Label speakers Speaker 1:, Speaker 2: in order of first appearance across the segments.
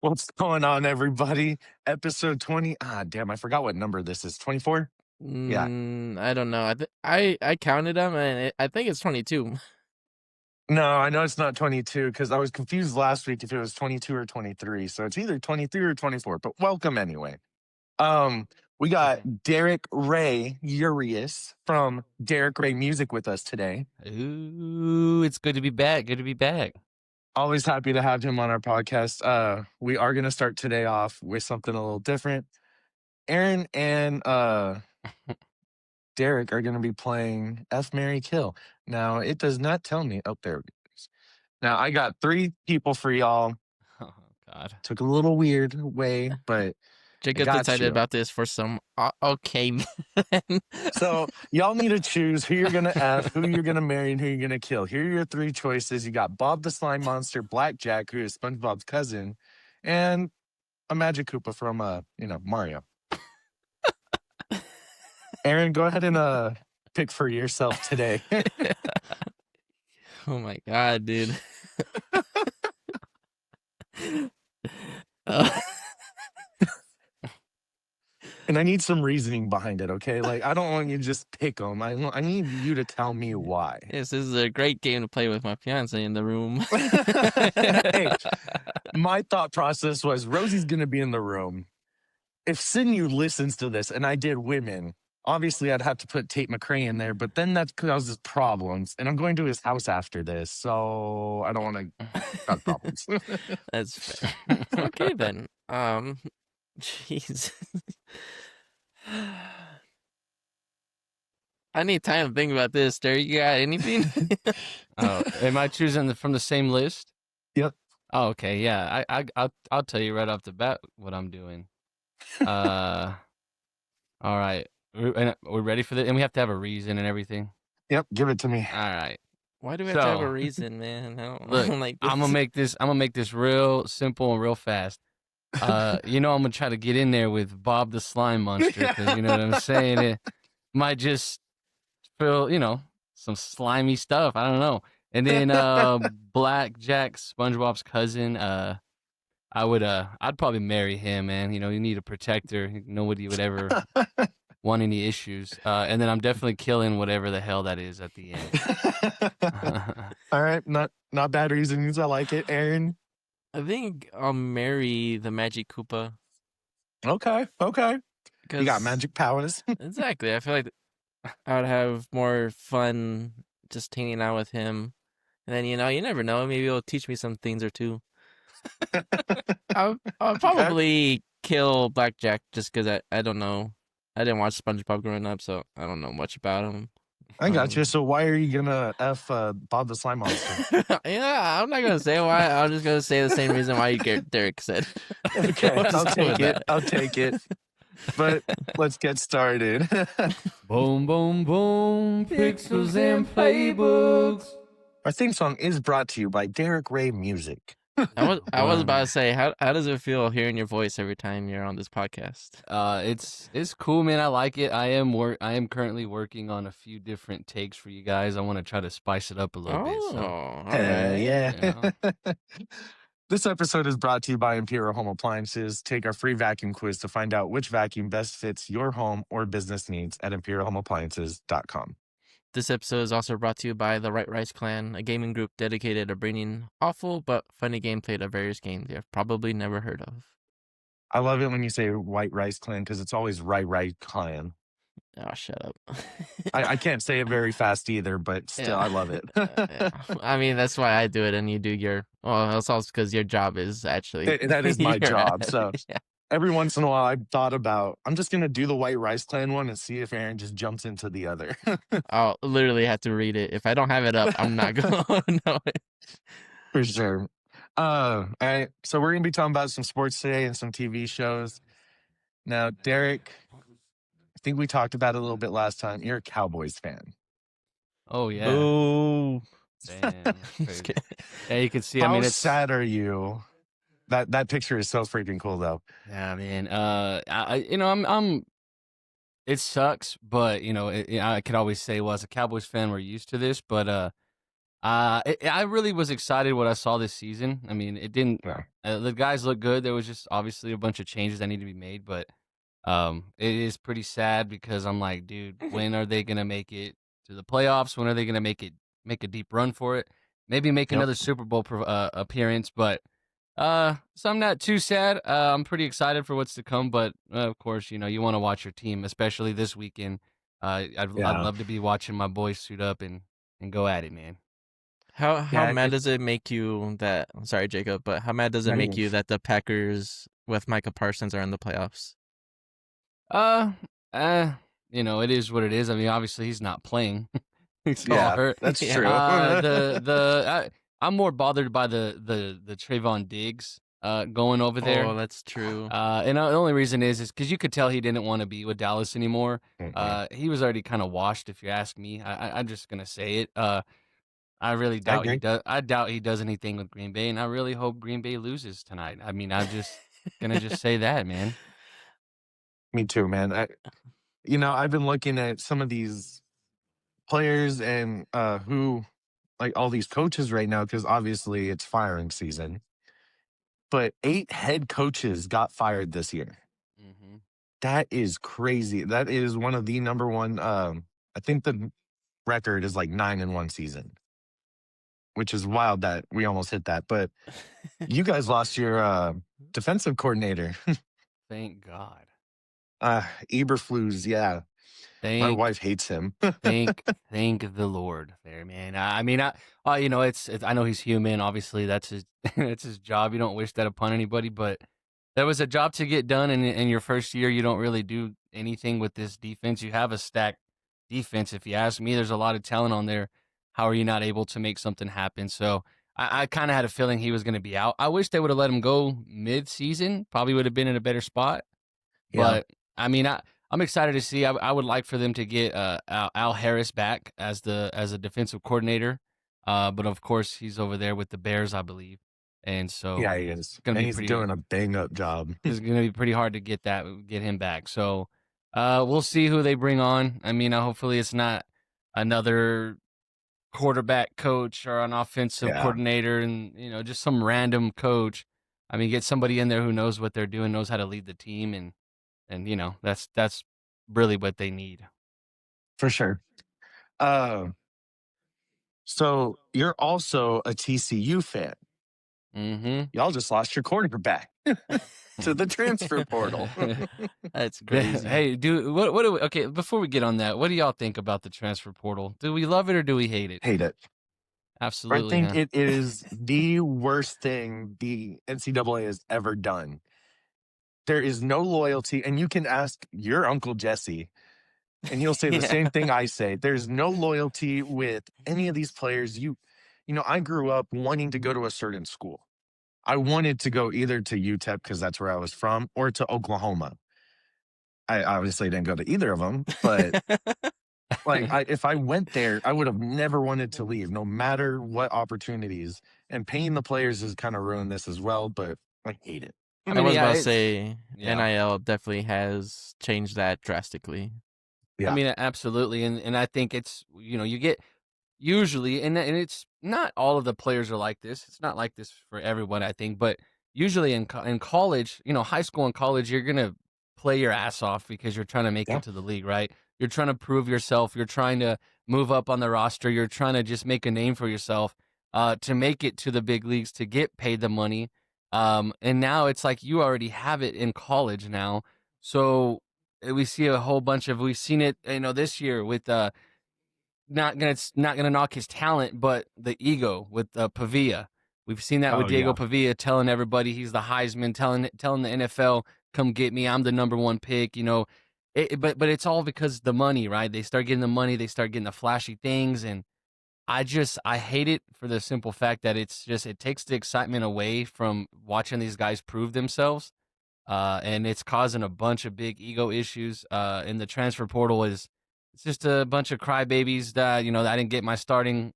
Speaker 1: What's going on, everybody? Episode 20. Damn, I forgot what number this is. 24? Yeah.
Speaker 2: I don't know. I counted them, and I think it's 22.
Speaker 1: No, I know it's not 22 because I was confused last week if it was 22 or 23. So it's either 23 or 24, but welcome anyway. We got Derek Ray Urias from Derek Ray Music with us today.
Speaker 2: Ooh, it's good to be back. Good to be back.
Speaker 1: Always happy to have him on our podcast. We are going to start today off with something a little different. Aaron and Derek are going to be playing F, Marry, Kill. Now, it does not tell me. Oh, there it is. Now, I got 3 people for y'all.
Speaker 2: Oh, God.
Speaker 1: Took a little weird way, but
Speaker 2: Jacob's
Speaker 1: got
Speaker 2: excited
Speaker 1: you.
Speaker 2: about this for some. Okay.
Speaker 1: So, y'all need to choose who you're going to F, who you're going to marry, and who you're going to kill. Here are your 3 choices. You got Bob the Slime Monster, Blackjack, who is SpongeBob's cousin, and a Magic Koopa from, Mario. Aaron, go ahead and pick for yourself today.
Speaker 2: Oh my God, dude.
Speaker 1: And I need some reasoning behind it, okay? Like, I don't want you to just pick them. I need you to tell me why.
Speaker 2: Yes, this is a great game to play with my fiance in the room.
Speaker 1: Hey, my thought process was Rosie's going to be in the room. If Sinew listens to this and I did women, obviously I'd have to put Tate McRae in there, but then that causes problems. And I'm going to his house after this, so I don't want to cause problems.
Speaker 2: That's fair. Okay, then. Jeez. I need time to think about this. Derek, you got anything?
Speaker 3: Am I choosing from the same list?
Speaker 1: Yep.
Speaker 3: Oh, okay. Yeah, I'll tell you right off the bat what I'm doing. All right. We're ready for this, and we have to have a reason and everything.
Speaker 1: Yep. Give it to me.
Speaker 3: All right.
Speaker 2: Why do we have to have a reason, man?
Speaker 3: Look,
Speaker 2: like this.
Speaker 3: I'm gonna make this real simple and real fast. I'm gonna try to get in there with Bob the Slime Monster because you know what I'm saying. It might just feel, some slimy stuff. I don't know. And then Blackjack, SpongeBob's cousin. I'd probably marry him, man. You need a protector. Nobody would ever want any issues. And then I'm definitely killing whatever the hell that is at the end.
Speaker 1: All right, not bad reasons. I like it, Aaron.
Speaker 2: I think I'll marry the Magic Koopa.
Speaker 1: Okay. You got magic powers.
Speaker 2: Exactly. I feel like I would have more fun just hanging out with him. And then, you never know. Maybe he'll teach me some things or two. I'll probably kill Blackjack just because I don't know. I didn't watch SpongeBob growing up, so I don't know much about him.
Speaker 1: I got you. So why are you gonna F Bob the Slime Monster?
Speaker 2: Yeah, I'm not gonna say why. I'm just gonna say the same reason why Derek said.
Speaker 1: Okay, I'll take it. But let's get started.
Speaker 3: Boom, boom, boom, pixels and playbooks.
Speaker 1: Our theme song is brought to you by Derek Ray Music.
Speaker 2: I was about to say, how does it feel hearing your voice every time you're on this podcast?
Speaker 3: It's cool, man. I like it. I am currently working on a few different takes for you guys. I want to try to spice it up a little bit. So.
Speaker 2: All right.
Speaker 1: Yeah. This episode is brought to you by Imperial Home Appliances. Take our free vacuum quiz to find out which vacuum best fits your home or business needs at imperialhomeappliances.com.
Speaker 2: This episode is also brought to you by the Right Rice Clan, a gaming group dedicated to bringing awful but funny gameplay to various games you have probably never heard of.
Speaker 1: I love it when you say White Rice Clan because it's always Right Clan.
Speaker 2: Oh, shut up.
Speaker 1: I can't say it very fast either, but still, I love it.
Speaker 2: Yeah. I mean, that's why I do it and you do your... Well, it's also because your job is actually...
Speaker 1: That is my job, so...
Speaker 2: Yeah.
Speaker 1: Every once in a while, I've thought about, I'm just going to do the White Rice Clan one and see if Aaron just jumps into the other.
Speaker 2: I'll literally have to read it. If I don't have it up, I'm not going to know it.
Speaker 1: For sure. All right. So we're going to be talking about some sports today and some TV shows. Now, Derek, I think we talked about it a little bit last time. You're a Cowboys fan.
Speaker 3: Oh, yeah.
Speaker 2: Ooh.
Speaker 3: Damn. Yeah, you can see.
Speaker 1: How sad are you? That picture is so freaking cool, though.
Speaker 3: Yeah, man. I'm. It sucks, but I could always say, well, as a Cowboys fan, we're used to this. But I really was excited what I saw this season. I mean, it didn't.
Speaker 1: Yeah.
Speaker 3: The guys look good. There was just obviously a bunch of changes that need to be made, but it is pretty sad because I'm like, dude, when are they gonna make it to the playoffs? When are they gonna make a deep run for it? Maybe make
Speaker 1: Yep.
Speaker 3: another Super Bowl appearance, but so I'm not too sad. I'm pretty excited for what's to come, but of course, you know, you want to watch your team, especially this weekend. I'd
Speaker 1: Yeah.
Speaker 3: love to be watching my boys suit up and go at it, man.
Speaker 2: How
Speaker 1: Yeah,
Speaker 2: mad does it make you that? Sorry, Jacob, but how mad does it
Speaker 1: No,
Speaker 2: make
Speaker 1: you're-
Speaker 2: you that the Packers with Micah Parsons are in the playoffs?
Speaker 3: Uh, you know, it is what it is. I mean, obviously he's not playing. He's all
Speaker 1: Yeah,
Speaker 3: hurt.
Speaker 1: that's
Speaker 2: Yeah.
Speaker 1: true.
Speaker 3: I'm more bothered by the Trayvon Diggs going over there.
Speaker 2: Oh, that's true.
Speaker 3: And the only reason is because you could tell he didn't want to be with Dallas anymore.
Speaker 1: Mhm.
Speaker 3: He was already kind of washed, if you ask me. I'm just gonna say it. I really
Speaker 1: I
Speaker 3: doubt he
Speaker 1: agree.
Speaker 3: does. I doubt he does anything with Green Bay, and I really hope Green Bay loses tonight. I mean, I'm just gonna just say that, man.
Speaker 1: Me too, man. I've been looking at some of these players and who like all these coaches right now because obviously it's firing season. But 8 head coaches got fired this year.
Speaker 3: Hmm.
Speaker 1: That is crazy. That is one of the number one. I think the record is like 9 in one season, which is wild that we almost hit that. But you guys lost your defensive coordinator,
Speaker 3: Thank God.
Speaker 1: Eberflus. Yeah, my
Speaker 3: Thank
Speaker 1: wife hates him.
Speaker 3: Thank the Lord there, man. I mean, you know, it's I know he's human. Obviously, that's his that's his job. You don't wish that upon anybody, but there was a job to get done, and in your first year, you don't really do anything with this defense. You have a stacked defense. If you ask me, there's a lot of talent on there. How are you not able to make something happen? So I kind of had a feeling he was going to be out. I wish they would have let him go mid-season. Probably would have been in a better spot.
Speaker 1: Yeah,
Speaker 3: But I mean, I'm excited to see. I would like for them to get Al Harris back as a defensive coordinator. But of course, he's over there with the Bears, I believe, and so
Speaker 1: yeah, he is,
Speaker 3: it's gonna
Speaker 1: and
Speaker 3: be
Speaker 1: he's
Speaker 3: pretty.
Speaker 1: doing a bang up job.
Speaker 3: It's gonna be pretty hard to get him back. So we'll see who they bring on. I mean, hopefully it's not another quarterback coach or an offensive
Speaker 1: Yeah,
Speaker 3: coordinator, and you know, just some random coach. I mean, get somebody in there who knows what they're doing, knows how to lead the team, and you know, that's really what they need.
Speaker 1: for sure. Uh, so you're also a TCU fan.
Speaker 3: Mm-hmm.
Speaker 1: Y'all just lost your quarterback to the transfer portal.
Speaker 2: That's crazy.
Speaker 3: Hey, what do we, okay, before we get on that, what do y'all think about the transfer portal? Do we love it or do we hate it?
Speaker 1: Hate it. I
Speaker 3: Absolutely,
Speaker 1: think
Speaker 3: huh?
Speaker 1: it is the worst thing the NCAA has ever done. There is no loyalty, and you can ask your Uncle Jesse, and he'll say the
Speaker 2: Yeah.
Speaker 1: same thing I say. There's no loyalty with any of these players. I grew up wanting to go to a certain school. I wanted to go either to UTEP because that's where I was from, or to Oklahoma. I obviously didn't go to either of them, but if I went there, I would have never wanted to leave, no matter what opportunities. And paying the players has kind of ruined this as well, but I hate it.
Speaker 3: I
Speaker 2: I
Speaker 3: mean,
Speaker 2: was
Speaker 3: yeah,
Speaker 2: about to
Speaker 3: it's
Speaker 2: say
Speaker 3: yeah.
Speaker 2: NIL definitely has changed that drastically.
Speaker 3: I
Speaker 1: Yeah.
Speaker 3: mean, absolutely, and I think it's, you know, you get usually, and it's not all of the players are like this. It's not like this for everyone, I think, but usually in college, you know, high school and college, you're gonna play your ass off because you're trying to make
Speaker 1: Yeah.
Speaker 3: it to the league, right? You're trying to prove yourself. You're trying to move up on the roster. You're trying to just make a name for yourself, to make it to the big leagues, to get paid the money. And now it's like you already have it in college now, so we see a whole bunch of, we've seen it, you know, this year with not gonna knock his talent, but the ego with Pavia. We've seen that with
Speaker 1: Oh,
Speaker 3: Diego
Speaker 1: yeah.
Speaker 3: Pavia telling everybody he's the Heisman, telling the NFL, "Come get me, I'm the number one pick." You know, but it's all because the money, right? They start getting the money, they start getting the flashy things, and I hate it for the simple fact that it takes the excitement away from watching these guys prove themselves, and it's causing a bunch of big ego issues. In the transfer portal it's just a bunch of crybabies that, you know, I didn't get my starting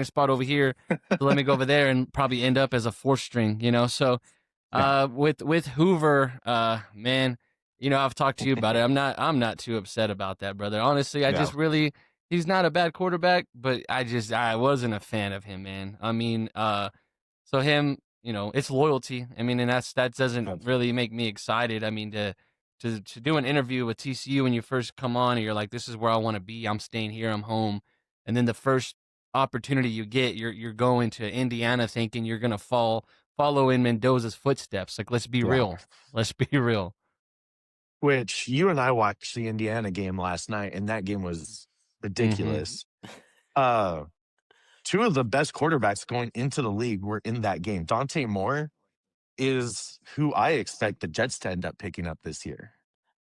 Speaker 3: spot over here, so let me go over there and probably end up as a fourth string, you know. So
Speaker 1: Yeah.
Speaker 3: with Hoover, man, you know, I've talked to you about it. I'm not too upset about that, brother. Honestly, I
Speaker 1: No.
Speaker 3: just really, he's not a bad quarterback, but I wasn't a fan of him, man. I mean, so him, it's loyalty. I mean, and that doesn't really make me excited. I mean, to do an interview with TCU when you first come on, and you're like, this is where I want to be. I'm staying here. I'm home. And then the first opportunity you get, you're going to Indiana thinking you're gonna follow in Mendoza's footsteps. Like, let's be
Speaker 1: Yeah.
Speaker 3: real. Let's be real.
Speaker 1: Which you and I watched the Indiana game last night, and that game was ridiculous. Two of the best quarterbacks going into the league were in that game. Dante Moore is who I expect the Jets to end up picking up this year.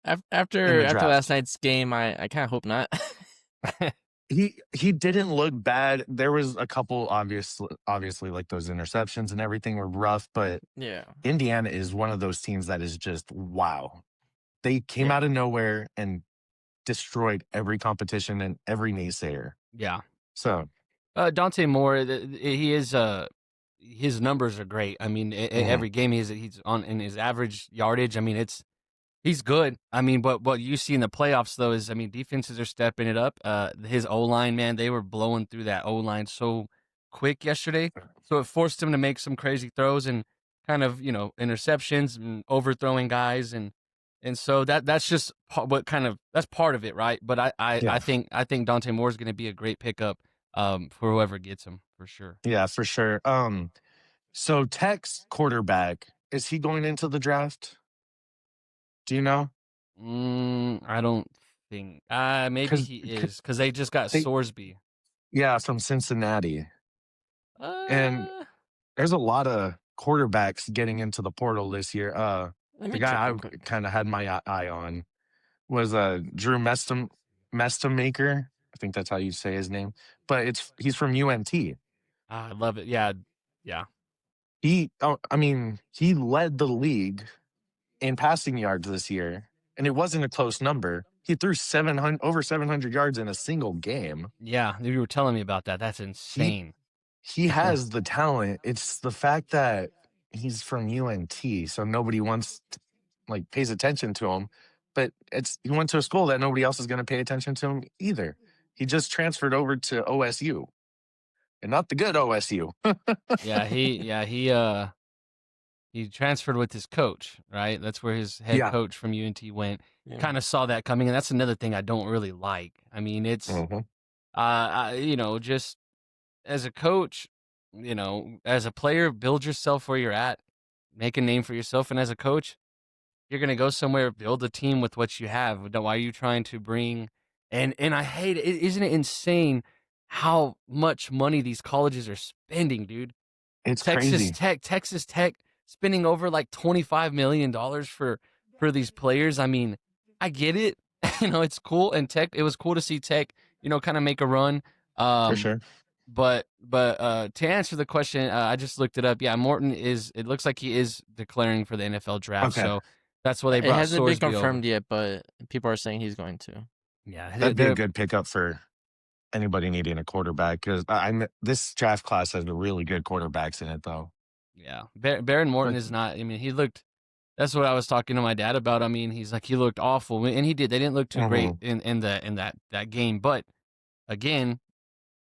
Speaker 2: After
Speaker 1: draft.
Speaker 2: last night's game, I kind of hope not.
Speaker 1: He didn't look bad. There was a couple obviously like those interceptions and everything were rough, but
Speaker 2: Yeah.
Speaker 1: Indiana is one of those teams that is just wow. They came out of nowhere and destroyed every competition and every naysayer.
Speaker 3: Yeah.
Speaker 1: So
Speaker 3: Dante Moore, he is his numbers are great. I mean, every game he's on in his average yardage. I mean, he's good. I mean, but what you see in the playoffs though is, I mean, defenses are stepping it up. His O-line, man, they were blowing through that O-line so quick yesterday. So it forced him to make some crazy throws and kind of, interceptions and overthrowing guys and so that's just that's part of it, right? But I think Dante Moore is going to be a great pickup for whoever gets him for sure.
Speaker 1: Yeah, for sure. So Tech's quarterback, is he going into the draft? Do you know?
Speaker 3: I don't think. Maybe he is because they just got Sorsby.
Speaker 1: Yeah, from Cincinnati. And there's a lot of quarterbacks getting into the portal this year. The guy I kind of had my eye on was Drew Mestamaker. I think that's how you say his name. But he's from UNT.
Speaker 3: I love it. Yeah.
Speaker 1: He led the league in passing yards this year, and it wasn't a close number. He threw over 700 yards in a single game.
Speaker 3: Yeah, you were telling me about that. That's insane.
Speaker 1: He has the talent. It's the fact that he's from UNT, so nobody pays attention to him. But he went to a school that nobody else is going to pay attention to him either. He just transferred over to OSU, and not the good OSU.
Speaker 3: He transferred with his coach, right? That's where his head coach from UNT went.
Speaker 2: Yeah.
Speaker 3: Kind of saw that coming, and that's another thing I don't really like. I mean, it's just as a coach, as a player, build yourself where you're at, make a name for yourself, and as a coach, you're gonna go somewhere, build a team with what you have. Why are you trying to bring? And I hate it. Isn't it insane how much money these colleges are spending, dude?
Speaker 1: It's crazy.
Speaker 3: Texas Tech spending over like $25 million for these players. I mean, I get it. It's cool. And it was cool to see Tech, kind of make a run.
Speaker 1: For sure.
Speaker 3: But to answer the question, I just looked it up. Yeah, Morton it looks like he is declaring for the NFL draft. Okay. So that's why they brought Sorsby. It
Speaker 2: hasn't been confirmed yet, but people are saying he's going to.
Speaker 3: Yeah,
Speaker 1: that'd be a good pickup for anybody needing a quarterback, because this draft class has really good quarterbacks in it, though.
Speaker 3: Yeah, Baron Morton is not. I mean, he looked. That's what I was talking to my dad about. I mean, he's like, he looked awful, and he did. They didn't look too great in that game. But again,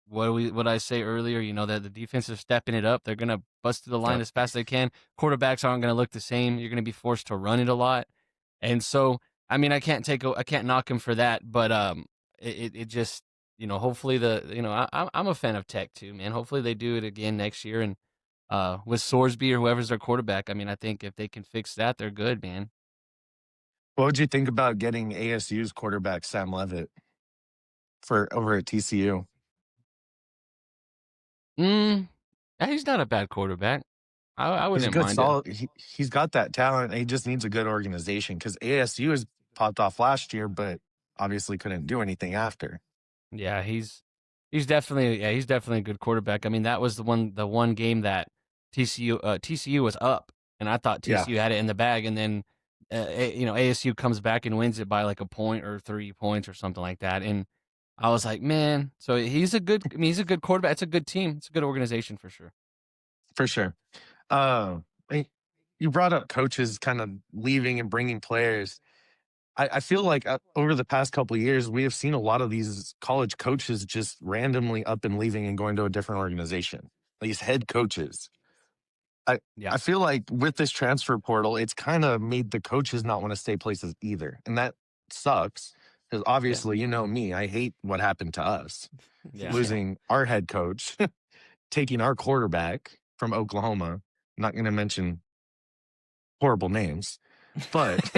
Speaker 3: what I say earlier, that the defense is stepping it up. They're gonna bust through the line as fast as they can. Quarterbacks aren't gonna look the same. You're gonna be forced to run it a lot, and so I mean, I can't knock him for that. But it just hopefully I'm a fan of Tech too, man. Hopefully they do it again next year and. With Sorsby or whoever's their quarterback, I mean, I think if they can fix that, they're good, man.
Speaker 1: What would you think about getting ASU's quarterback, Sam Leavitt, over at TCU?
Speaker 3: He's not a bad quarterback. I wouldn't mind it.
Speaker 1: He's got that talent. He just needs a good organization, because ASU has popped off last year, but obviously couldn't do anything after.
Speaker 3: Yeah, he's definitely a good quarterback. I mean, that was the one game that TCU was up, and I thought TCU had it in the bag, and then ASU comes back and wins it by like a point or 3 points or something like that, and I was like, man, so he's a good quarterback. It's a good team. It's a good organization for sure.
Speaker 1: For sure. You brought up coaches kind of leaving and bringing players. I feel like over the past couple of years, we have seen a lot of these college coaches just randomly up and leaving and going to a different organization. These head coaches.
Speaker 3: Yeah.
Speaker 1: I feel like with this transfer portal, it's kind of made the coaches not want to stay places either. And that sucks because obviously, you know me, I hate what happened to us.
Speaker 3: Yeah.
Speaker 1: Losing our head coach, taking our quarterback from Oklahoma. I'm not going to mention horrible names, but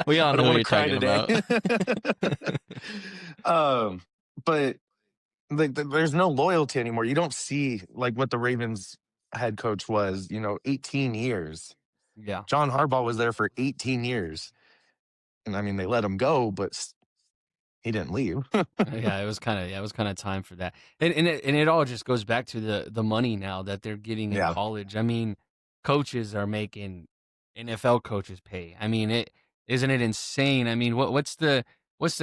Speaker 2: We all
Speaker 1: I
Speaker 2: know
Speaker 1: don't
Speaker 2: what
Speaker 1: want to
Speaker 2: you're
Speaker 1: cry
Speaker 2: talking
Speaker 1: today. But like, there's no loyalty anymore. You don't see like what the Ravens head coach was, 18 years.
Speaker 3: Yeah.
Speaker 1: John Harbaugh was there for 18 years. And I mean, they let him go, but he didn't leave.
Speaker 3: Yeah, it was kind of time for that, and it all just goes back to the money now that they're getting in
Speaker 1: Yeah.
Speaker 3: college. I mean, coaches are making NFL coaches pay. I mean, isn't it insane? I mean, what's the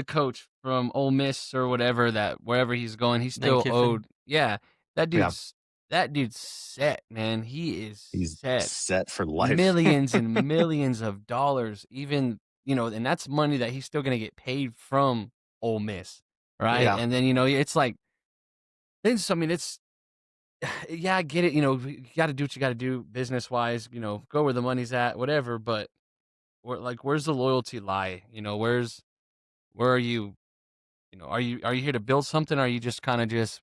Speaker 3: coach from Ole Miss or whatever that wherever he's going, he's
Speaker 2: Lane
Speaker 3: still
Speaker 2: Kiffin.
Speaker 3: owed. Yeah, that
Speaker 1: Yeah.
Speaker 3: dude's set, man. He is
Speaker 1: He's
Speaker 3: set.
Speaker 1: set for life.
Speaker 3: Millions and millions of dollars, even and that's money that he's still gonna get paid from Ole Miss. Right.
Speaker 1: Yeah.
Speaker 3: And then, it's like, it's, I mean, it's, yeah, I get it. You got to do what you got to do business wise, go where the money's at, whatever. But where's the loyalty lie? Where are you, are you here to build something? Or are you just kind of just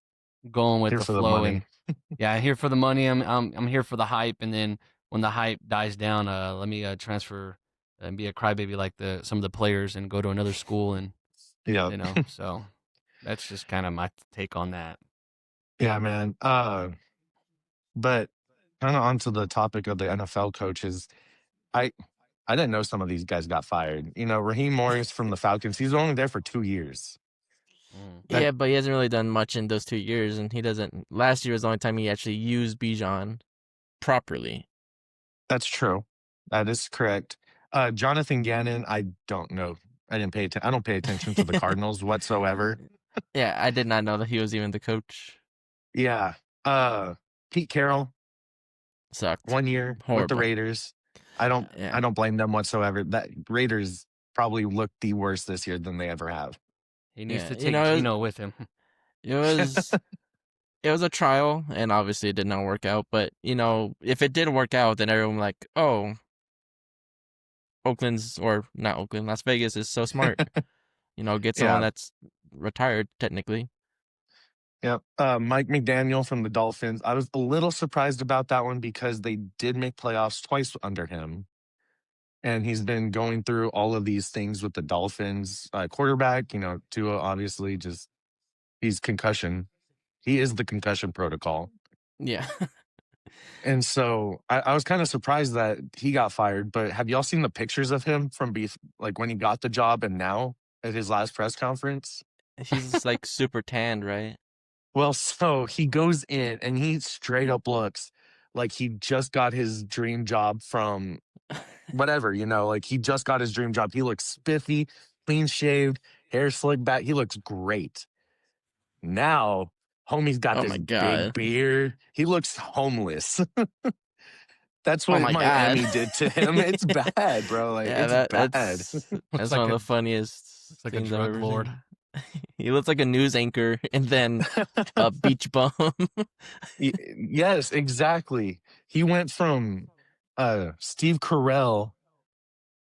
Speaker 3: going with
Speaker 1: Here
Speaker 3: the
Speaker 1: for the
Speaker 3: flow?
Speaker 1: money.
Speaker 3: And yeah, here for the money. I'm here for the hype. And then when the hype dies down, let me transfer and be a crybaby like some of the players and go to another school. And,
Speaker 1: Yeah.
Speaker 3: so that's just kind of my take on that.
Speaker 1: Yeah, man. But kind of onto the topic of the NFL coaches, I didn't know some of these guys got fired. Raheem Morris from the Falcons, he's only there for 2 years.
Speaker 2: Yeah, but he hasn't really done much in those 2 years, and he doesn't. Last year was the only time he actually used Bijan properly.
Speaker 1: That's true. That is correct. Jonathan Gannon, I don't know. I don't pay attention to the Cardinals whatsoever.
Speaker 2: Yeah, I did not know that he was even the coach.
Speaker 1: Yeah. Pete Carroll
Speaker 2: Sucked.
Speaker 1: 1 year with the
Speaker 2: Horrible.
Speaker 1: Raiders. I don't blame them whatsoever. That Raiders probably looked the worst this year than they ever have.
Speaker 3: He needs to take Gino with him.
Speaker 2: It was a trial, and obviously it did not work out. But if it did work out, then everyone like, oh, Las Vegas is so smart. Get someone that's retired technically.
Speaker 1: Yep. Mike McDaniel from the Dolphins. I was a little surprised about that one because they did make playoffs twice under him. And he's been going through all of these things with the Dolphins quarterback. Tua obviously he's concussion. He is the concussion protocol.
Speaker 2: Yeah.
Speaker 1: And so I was kind of surprised that he got fired. But have y'all seen the pictures of him from like when he got the job and now at his last press conference?
Speaker 2: He's like super tanned, right?
Speaker 1: Well, so he goes in and he straight up looks like he just got his dream job from whatever, like he just got his dream job. He looks spiffy, clean shaved, hair slicked back. He looks great. Now, homie's got this big beard. He looks homeless. That's what Miami did to him. It's bad, bro. Like, it's bad.
Speaker 2: That's one of the funniest.
Speaker 3: It's like a drug lord.
Speaker 2: He looks like a news anchor and then a beach bum.
Speaker 1: Yes, exactly. He went from Steve Carell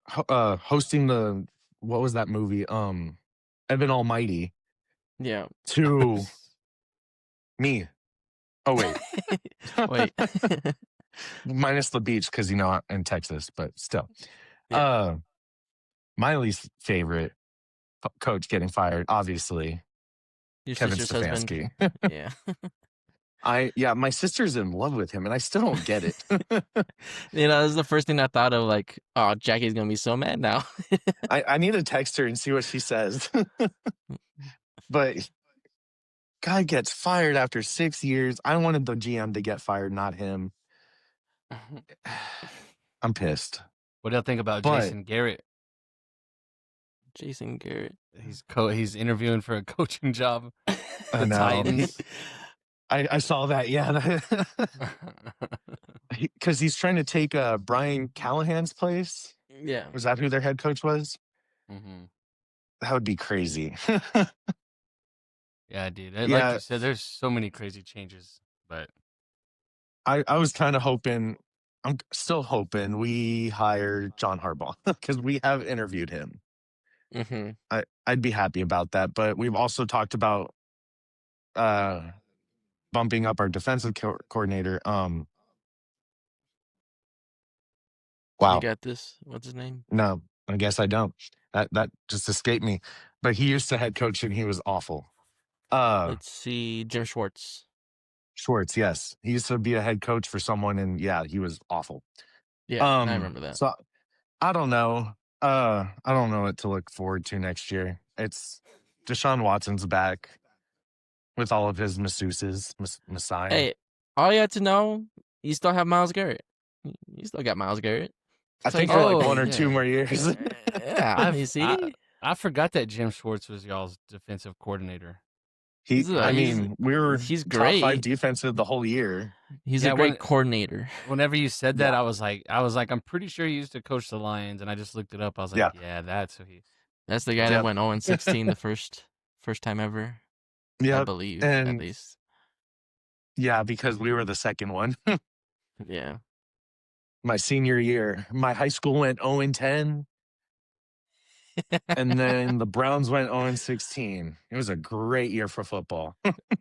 Speaker 1: hosting what was that movie? Evan Almighty.
Speaker 2: Yeah.
Speaker 1: To me. Oh, wait.
Speaker 2: Wait.
Speaker 1: Minus the beach because, in Texas, but still.
Speaker 2: Yeah.
Speaker 1: My least favorite coach getting fired, obviously, Kevin Stefanski.
Speaker 2: Yeah.
Speaker 1: My sister's in love with him, and I still don't get it.
Speaker 2: This is the first thing I thought of, like, oh, Jackie's going to be so mad now.
Speaker 1: I need to text her and see what she says. But guy gets fired after 6 years. I wanted the GM to get fired, not him. I'm pissed.
Speaker 3: What do you think about Jason Garrett?
Speaker 2: Jason Garrett.
Speaker 3: He's interviewing for a coaching job.
Speaker 1: The Titans. I saw that, yeah. Because he's trying to take Brian Callahan's place.
Speaker 2: Yeah.
Speaker 1: Was that who their head coach was?
Speaker 3: Mm-hmm.
Speaker 1: That would be crazy.
Speaker 3: Yeah, dude. Like
Speaker 1: Yeah,
Speaker 3: you said, there's so many crazy changes, but
Speaker 1: I was kind of hoping, I'm still hoping we hire John Harbaugh because we have interviewed him.
Speaker 2: Mm-hmm.
Speaker 1: I'd be happy about that. But we've also talked about uh bumping up our defensive coordinator.
Speaker 2: You
Speaker 1: Wow,
Speaker 2: got this. What's his name?
Speaker 1: no, I guess I don't. That just escaped me. But he used to head coach and he was awful.
Speaker 2: Let's see. Jim Schwartz.
Speaker 1: Schwartz, yes, he used to be a head coach for someone, and yeah, he was awful.
Speaker 2: Yeah, I remember that.
Speaker 1: So I don't know. I don't know what to look forward to next year. It's Deshaun Watson's back with all of his masseuses, Messiah.
Speaker 2: Hey, all you had to know, you still have Myles Garrett. You still got Myles Garrett.
Speaker 1: I
Speaker 2: So you
Speaker 1: think for like
Speaker 3: Oh,
Speaker 1: 1 or
Speaker 3: yeah.
Speaker 1: 2 more years.
Speaker 2: yeah, you see?
Speaker 3: I forgot that Jim Schwartz was y'all's defensive coordinator.
Speaker 2: He's
Speaker 1: I mean, we were
Speaker 2: he's
Speaker 1: top 5
Speaker 2: great.
Speaker 1: defensive the whole year.
Speaker 2: He's
Speaker 3: Yeah,
Speaker 2: a great coordinator.
Speaker 3: Whenever you said that,
Speaker 1: Yeah.
Speaker 3: I was like, I'm pretty sure he used to coach the Lions, and I just looked it up. I was like, yeah, that's who he.
Speaker 2: That's the guy that
Speaker 1: Yep.
Speaker 2: went 0-16 the first time ever. I
Speaker 1: Yeah,
Speaker 2: believe, at
Speaker 1: and
Speaker 2: least.
Speaker 1: yeah, because we were the second one.
Speaker 2: Yeah.
Speaker 1: My senior year, my high school went 0-10, and then the Browns went 0-16. It was a great year for football.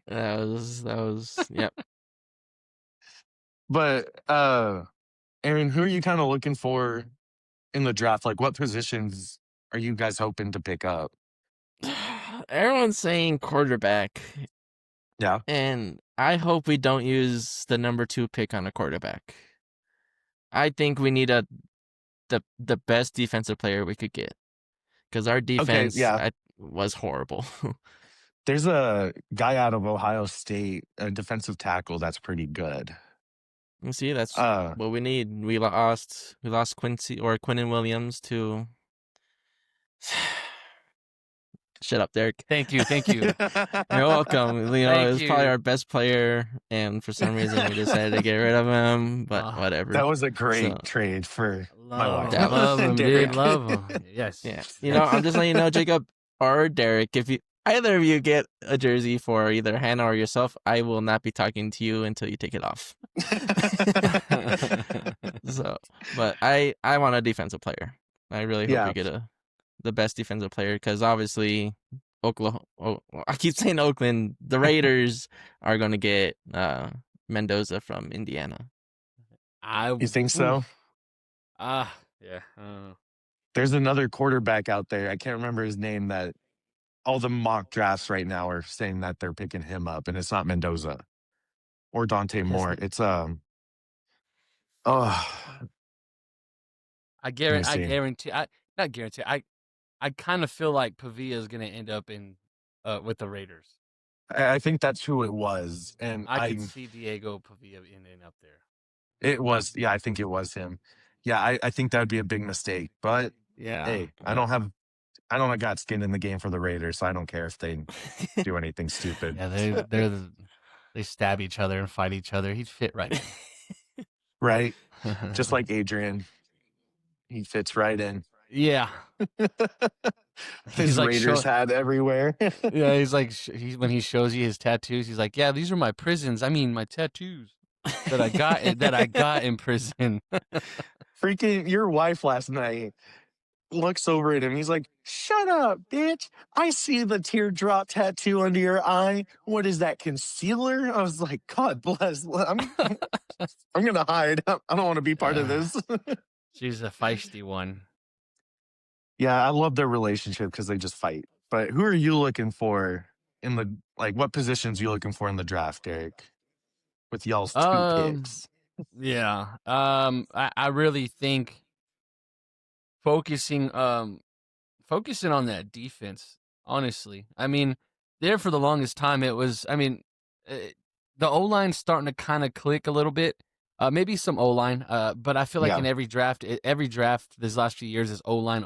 Speaker 2: that was yep.
Speaker 1: But Aaron, who are you kind of looking for in the draft? Like, what positions are you guys hoping to pick up?
Speaker 2: Everyone's saying quarterback.
Speaker 1: Yeah.
Speaker 2: And I hope we don't use the number 2 pick on a quarterback. I think we need the best defensive player we could get. Because our defense was horrible.
Speaker 1: There's a guy out of Ohio State, a defensive tackle that's pretty good.
Speaker 2: You see, that's what we need. We lost Quinnen Williams to. Shut up, Derek.
Speaker 3: Thank you.
Speaker 2: You're welcome. It's probably our best player, and for some reason we decided to get rid of him. But whatever.
Speaker 1: That was a great trade for my wife.
Speaker 3: Love him, dude. Love him. Yes.
Speaker 2: Yeah. I'm just letting you know, Jacob or Derek, if either of you get a jersey for either Hannah or yourself, I will not be talking to you until you take it off. But I want a defensive player. I really hope we get the best defensive player, because obviously Oklahoma. I keep saying Oakland. The Raiders are going to get Mendoza from Indiana.
Speaker 1: You think so?
Speaker 3: Yeah.
Speaker 1: There's another quarterback out there. I can't remember his name, that all the mock drafts right now are saying that they're picking him up, and it's not Mendoza or Dante Moore. It's
Speaker 3: I guarantee. I kind of feel like Pavia is going to end up with the Raiders.
Speaker 1: I think that's who it was, and
Speaker 3: I could see Diego Pavia ending up there.
Speaker 1: It was, yeah, I think it was him. Yeah, I think that would be a big mistake. But
Speaker 3: yeah,
Speaker 1: hey, I don't got skin in the game for the Raiders, so I don't care if they do anything stupid.
Speaker 3: Yeah, they stab each other and fight each other. He'd fit right in.
Speaker 1: Right? Just like Adrian. He fits right in.
Speaker 3: Yeah.
Speaker 1: His like Raiders hat everywhere.
Speaker 3: Yeah, he's like, when he shows you his tattoos, he's like, yeah, these are my prisons. I mean, my tattoos that I got in prison.
Speaker 1: Freaking your wife last night looks over at him. He's like, shut up, bitch. I see the teardrop tattoo under your eye. What is that, concealer? I was like, God bless. I'm going to hide. I don't want to be part of this.
Speaker 3: She's a feisty one.
Speaker 1: Yeah, I love their relationship because they just fight. But who are you looking for in the, like, what positions are you looking for in the draft, Derek? With y'all's 2 picks.
Speaker 3: Yeah. I really think focusing on that defense, honestly. I mean, there for the longest time, it was, the O-line's starting to kind of click a little bit. Maybe some O-line, but I feel like in every draft this last few years is O-line.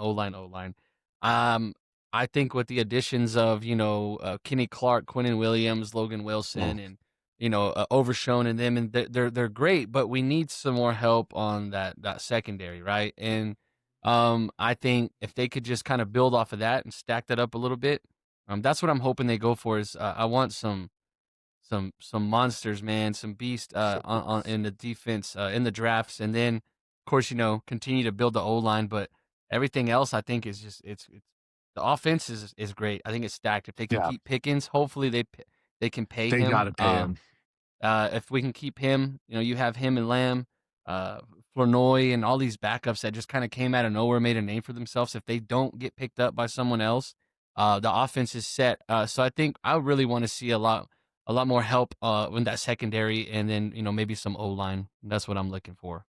Speaker 3: I think with the additions of, Kenny Clark, Quinnen Williams, Logan Wilson, and Overshown and them, and they're great, but we need some more help on that secondary, right? And I think if they could just kind of build off of that and stack that up a little bit, that's what I'm hoping they go for. Is I want some monsters, man, some beast on in the defense in the drafts, and then of course continue to build the O line. But everything else, I think, is just it's the offense is great. I think it's stacked. If they can
Speaker 1: Yeah,
Speaker 3: keep Pickens, hopefully they can pay
Speaker 1: they got
Speaker 3: him.
Speaker 1: to pay him.
Speaker 3: If we can keep him, you have him and Lamb, Flournoy, and all these backups that just kind of came out of nowhere, made a name for themselves. If they don't get picked up by someone else, the offense is set. So I think I really want to see a lot more help in that secondary, and then maybe some O line. That's what I'm looking for.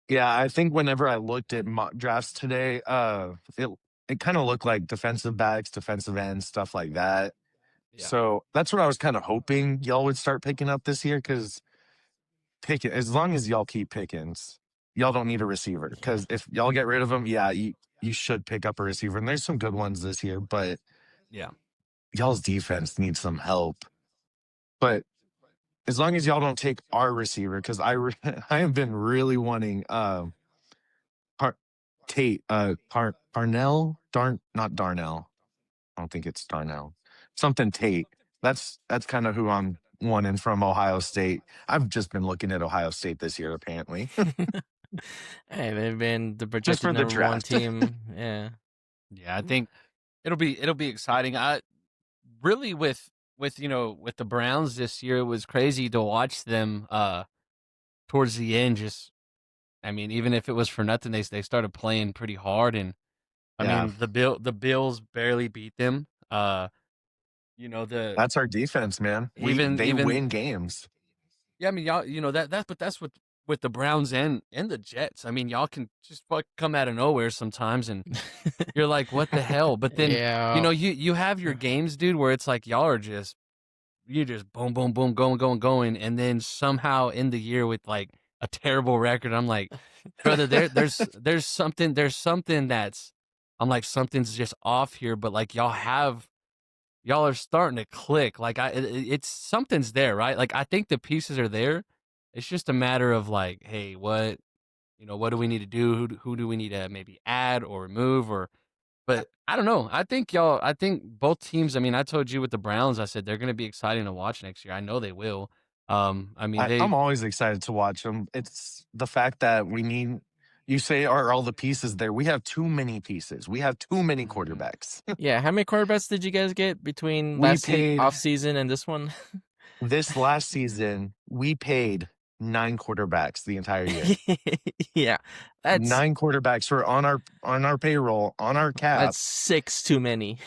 Speaker 1: Yeah, I think whenever I looked at mock drafts today, it kind of looked like defensive backs, defensive ends, stuff like that.
Speaker 3: Yeah.
Speaker 1: So that's what I was kind of hoping y'all would start picking up this year, because as long as y'all keep Pickens, y'all don't need a receiver. Because if y'all get rid of him, yeah, you should pick up a receiver, and there's some good ones this year. But
Speaker 3: Yeah.
Speaker 1: y'all's defense needs some help. But as long as y'all don't take our receiver, because I have been really wanting Tate, Parnell, not Darnell. I don't think it's Darnell. Something Tate. That's kind of who I'm wanting from Ohio State. I've just been looking at Ohio State this year, apparently.
Speaker 2: Hey, they've been the
Speaker 1: Just
Speaker 2: projected
Speaker 1: for the
Speaker 2: number one
Speaker 1: draft.
Speaker 2: team. Yeah.
Speaker 3: Yeah, I think it'll be exciting. I really with the Browns this year, it was crazy to watch them towards the end. Just I mean, even if it was for nothing, they started playing pretty hard, and I
Speaker 1: Yeah,
Speaker 3: mean the Bills barely beat them. The
Speaker 1: that's our defense, man. They
Speaker 3: even
Speaker 1: win games.
Speaker 3: yeah, I mean y'all but that's with the Browns and the Jets. I mean, y'all can just come out of nowhere sometimes, and you're like, what the hell? But then
Speaker 2: Yeah.
Speaker 3: you have your games, dude, where it's like y'all are just boom, boom, boom, going, and then somehow end the year with like a terrible record. I'm like, brother, there's something that's I'm like, something's just off here, but like y'all are starting to click. Like it's something's there, right? Like I think the pieces are there. It's just a matter of like, hey, what what do we need to do? Who do we need to maybe add or remove or but I don't know. I think both teams, I mean, I told you with the Browns, I said they're going to be exciting to watch next year. I know they will. I mean,
Speaker 1: I'm always excited to watch them. It's the fact that you say, are all the pieces there? We have too many pieces. We have too many quarterbacks.
Speaker 2: Yeah. How many quarterbacks did you guys get between
Speaker 1: We
Speaker 2: last
Speaker 1: paid
Speaker 2: off season and this one?
Speaker 1: this last season, we paid 9 quarterbacks the entire year.
Speaker 2: Yeah. That's
Speaker 1: 9 quarterbacks were on our payroll, on our cap.
Speaker 2: that's 6 too many.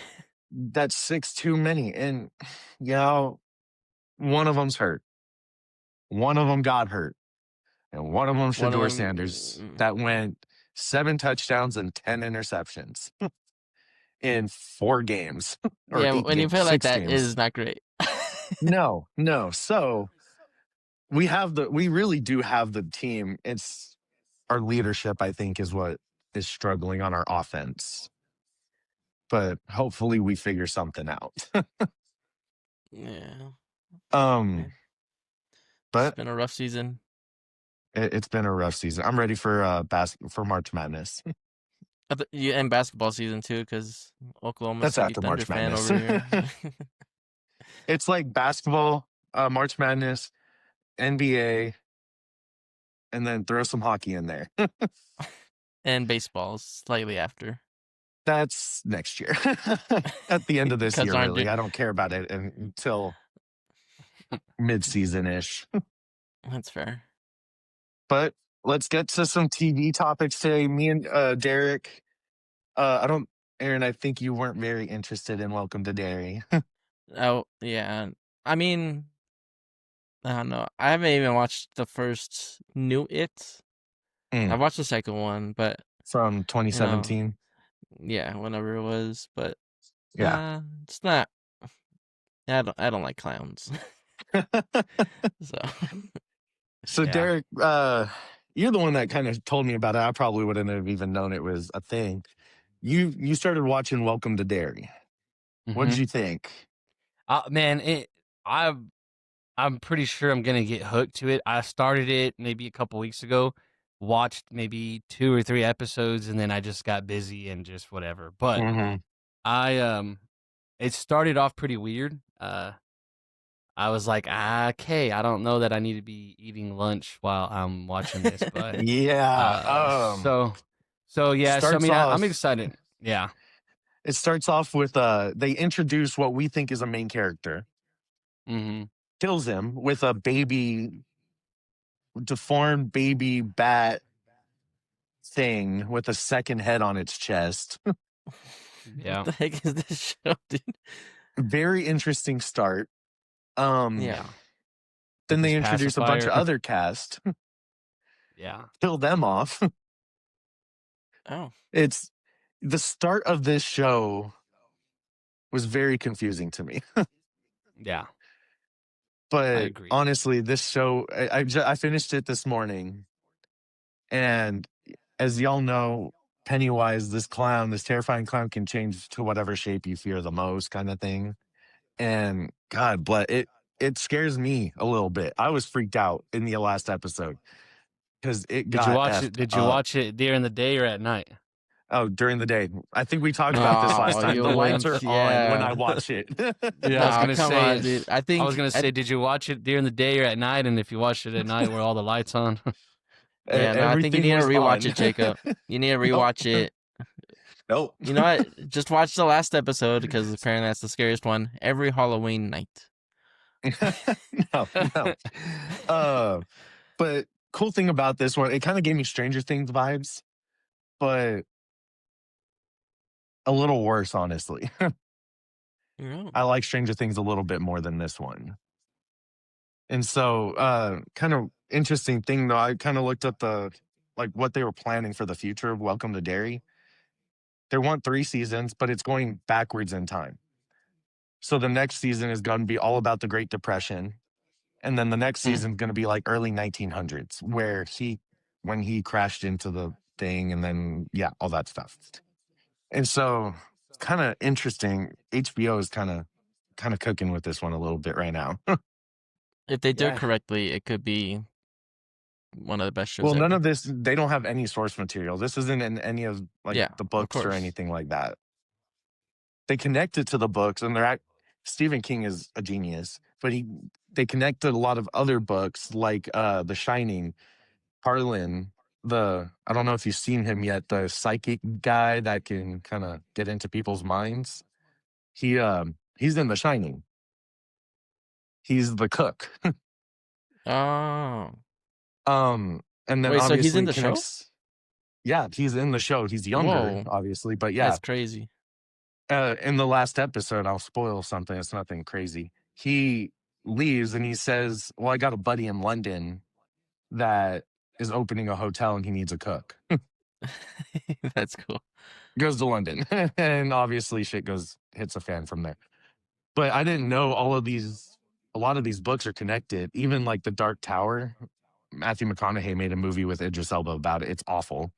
Speaker 1: That's 6 too many. And one of them's hurt. One of them got hurt. And one of them,
Speaker 2: One of
Speaker 1: Shador
Speaker 2: them.
Speaker 1: Sanders, that went 7 touchdowns and 10 interceptions in 4 games or
Speaker 2: Yeah,
Speaker 1: 8
Speaker 2: when you
Speaker 1: games,
Speaker 2: play like
Speaker 1: 6
Speaker 2: that, it
Speaker 1: games.
Speaker 2: is not great.
Speaker 1: No. So we really do have the team. It's our leadership, I think, is what is struggling on our offense. But hopefully we figure something out.
Speaker 2: Yeah.
Speaker 1: But
Speaker 2: It's been a rough season.
Speaker 1: it's been a rough season. I'm ready for for March Madness.
Speaker 2: You and basketball season too, because Oklahoma
Speaker 1: That's
Speaker 2: City
Speaker 1: after
Speaker 2: Thunder
Speaker 1: March
Speaker 2: fan
Speaker 1: Madness.
Speaker 2: over here.
Speaker 1: It's like basketball, March Madness, NBA, and then throw some hockey in there.
Speaker 2: And baseball slightly after.
Speaker 1: That's next year. At the end of this
Speaker 2: 'Cause
Speaker 1: year,
Speaker 2: aren't
Speaker 1: really.
Speaker 2: you-
Speaker 1: I don't care about it until mid-season ish.
Speaker 2: That's fair.
Speaker 1: But let's get to some TV topics today. Me and Derek. Aaron, I think you weren't very interested in Welcome to Derry.
Speaker 2: Oh yeah. I mean, I don't know. I haven't even watched the first new It. I watched the second one, but
Speaker 1: From 2017.
Speaker 2: yeah, whenever it was. But
Speaker 1: Yeah.
Speaker 2: it's not. I don't like clowns. So
Speaker 1: So
Speaker 3: Yeah.
Speaker 1: Derek, you're the one that kind of told me about it. I probably wouldn't have even known it was a thing. You started watching Welcome to Derry. What did
Speaker 3: Mhm.
Speaker 1: you think?
Speaker 3: Man, I'm pretty sure I'm gonna get hooked to it. I started it maybe a couple weeks ago. watched maybe 2 or 3 episodes, and then I just got busy and just whatever. But I it started off pretty weird. I was like, okay, I don't know that I need to be eating lunch while I'm watching this, but
Speaker 1: Yeah.
Speaker 3: so yeah. So I
Speaker 1: Starts
Speaker 3: mean, I'm
Speaker 1: off.
Speaker 3: excited. Yeah.
Speaker 1: It starts off with they introduce what we think is a main character,
Speaker 3: Mm-hmm.
Speaker 1: kills him with a deformed baby bat thing with a second head on its chest.
Speaker 3: Yeah.
Speaker 2: What the heck is this show, dude?
Speaker 1: Very interesting start.
Speaker 2: Yeah.
Speaker 1: Then
Speaker 3: With
Speaker 1: they
Speaker 3: his
Speaker 1: introduce a bunch of
Speaker 3: pacifier.
Speaker 1: other cast,
Speaker 3: Yeah.
Speaker 1: kill them off.
Speaker 2: Oh.
Speaker 1: It's the start of this show was very confusing to me.
Speaker 3: Yeah. I
Speaker 1: But
Speaker 3: agree.
Speaker 1: honestly, this show, I finished it this morning. And as y'all know, Pennywise, this terrifying clown can change to whatever shape you fear the most, kind of thing. And God bless it scares me a little bit. I was freaked out in the last episode because it
Speaker 3: Did you
Speaker 1: got
Speaker 3: watch it?
Speaker 1: effed
Speaker 3: Did you
Speaker 1: up.
Speaker 3: watch it during the day or at night?
Speaker 1: Oh, during the day. I think we talked about this last
Speaker 2: Oh,
Speaker 1: time.
Speaker 2: you
Speaker 1: The lights
Speaker 2: went,
Speaker 1: are on when I
Speaker 2: yeah.
Speaker 1: watch it.
Speaker 3: Yeah, I was
Speaker 2: Nah,
Speaker 3: gonna
Speaker 2: come
Speaker 3: say.
Speaker 2: on, dude. I
Speaker 3: I was gonna say, did you watch it during the day or at night? And if you watched it at night, were all the lights on?
Speaker 2: Yeah, no, I think you
Speaker 1: Everything
Speaker 2: need to
Speaker 1: was
Speaker 2: rewatch
Speaker 1: on.
Speaker 2: it, Jacob. You need to rewatch it.
Speaker 1: Nope.
Speaker 2: You know what? Just watch the last episode because apparently that's the scariest one. Every Halloween night.
Speaker 1: No. But cool thing about this one, it kind of gave me Stranger Things vibes, but a little worse, honestly.
Speaker 2: Yeah.
Speaker 1: I like Stranger Things a little bit more than this one. And so, kind of interesting thing though, I kind of looked up what they were planning for the future of Welcome to Derry. They want 3 seasons, but it's going backwards in time. So the next season is going to be all about the Great Depression. And then the next season is going to be like early 1900s, when he crashed into the thing, and then all that stuff. And so, it's kind of interesting. HBO is kind of cooking with this one a little bit right now.
Speaker 2: If they do it
Speaker 3: Yeah.
Speaker 2: correctly, it could be one of the best shows
Speaker 1: Well,
Speaker 2: ever.
Speaker 1: none of this. They don't have any source material. This isn't in any of
Speaker 2: Yeah,
Speaker 1: the
Speaker 2: of
Speaker 1: books or
Speaker 2: course.
Speaker 1: anything like that. They connected to the books, and Stephen King is a genius, but they connected a lot of other books like The Shining. Harlan, I don't know if you've seen him yet, the psychic guy that can kind of get into people's minds. He's in The Shining. He's the cook.
Speaker 2: Oh.
Speaker 1: And then
Speaker 2: Wait, so he's
Speaker 1: obviously
Speaker 2: in the show?
Speaker 1: Yeah, he's in the show. He's younger,
Speaker 2: Whoa.
Speaker 1: obviously, but yeah.
Speaker 2: That's crazy.
Speaker 1: In the last episode, I'll spoil something. It's nothing crazy. He leaves and he says, "Well, I got a buddy in London that is opening a hotel and he needs a cook."
Speaker 2: That's cool.
Speaker 1: Goes to London, and obviously shit hits a fan from there. But I didn't know a lot of these books are connected. Even like The Dark Tower, Matthew McConaughey made a movie with Idris Elba about it. It's awful,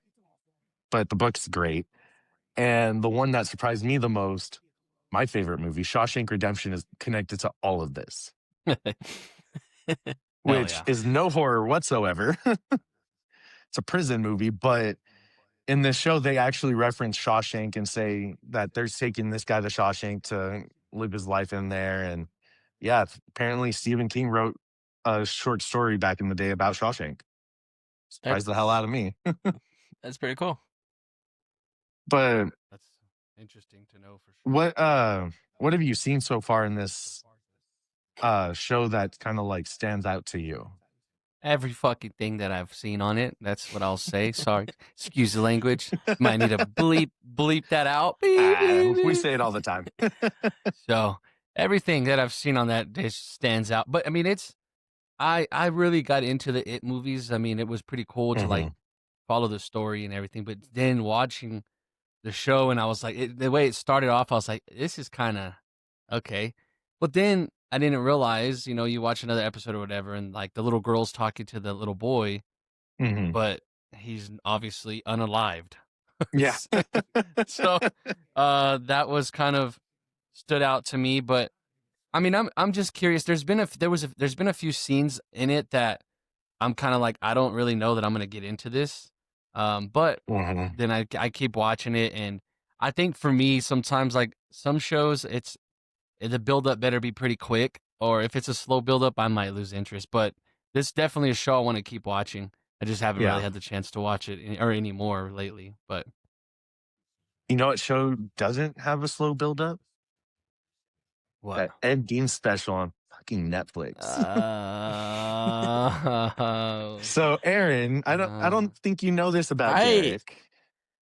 Speaker 1: but the book's great. And the one that surprised me the most, my favorite movie, Shawshank Redemption, is connected to all of this, which is no horror whatsoever. It's a prison movie, but in this show, they actually reference Shawshank and say that they're taking this guy to Shawshank to live his life in there. And yeah, apparently Stephen King wrote a short story back in the day about Shawshank. Surprised the hell out of me.
Speaker 2: That's pretty cool.
Speaker 1: But
Speaker 3: That's interesting to know for sure.
Speaker 1: what have you seen so far in this show that kind of like stands out to you?
Speaker 3: Every fucking thing that I've seen on it. That's what I'll say. Sorry, excuse the language. Might need to bleep that out.
Speaker 1: We say it all the time.
Speaker 3: So everything that I've seen on that dish stands out. But I mean, I really got into the It movies. I mean, it was pretty cool to like follow the story and everything. But then watching the show, and I was like, the way it started off, I was like, this is kind of okay. But then I didn't realize, you watch another episode or whatever, and like the little girl's talking to the little boy, but he's obviously unalived.
Speaker 1: Yeah.
Speaker 3: So that was kind of stood out to me. But I mean, I'm just curious. There's been a few scenes in it that I'm kind of like, I don't really know that I'm gonna get into this. But
Speaker 1: Mhm.
Speaker 3: then I keep watching it, and I think for me sometimes like some shows, the build up better be pretty quick, or if it's a slow build up, I might lose interest. But this is definitely a show I want to keep watching. I just haven't really
Speaker 1: Yeah.
Speaker 3: had the chance to watch it or anymore lately. But
Speaker 1: You know what show doesn't have a slow buildup?
Speaker 3: what?
Speaker 1: That Ed Gein special on fucking Netflix. So, Aaron, I don't think you know this about Derek.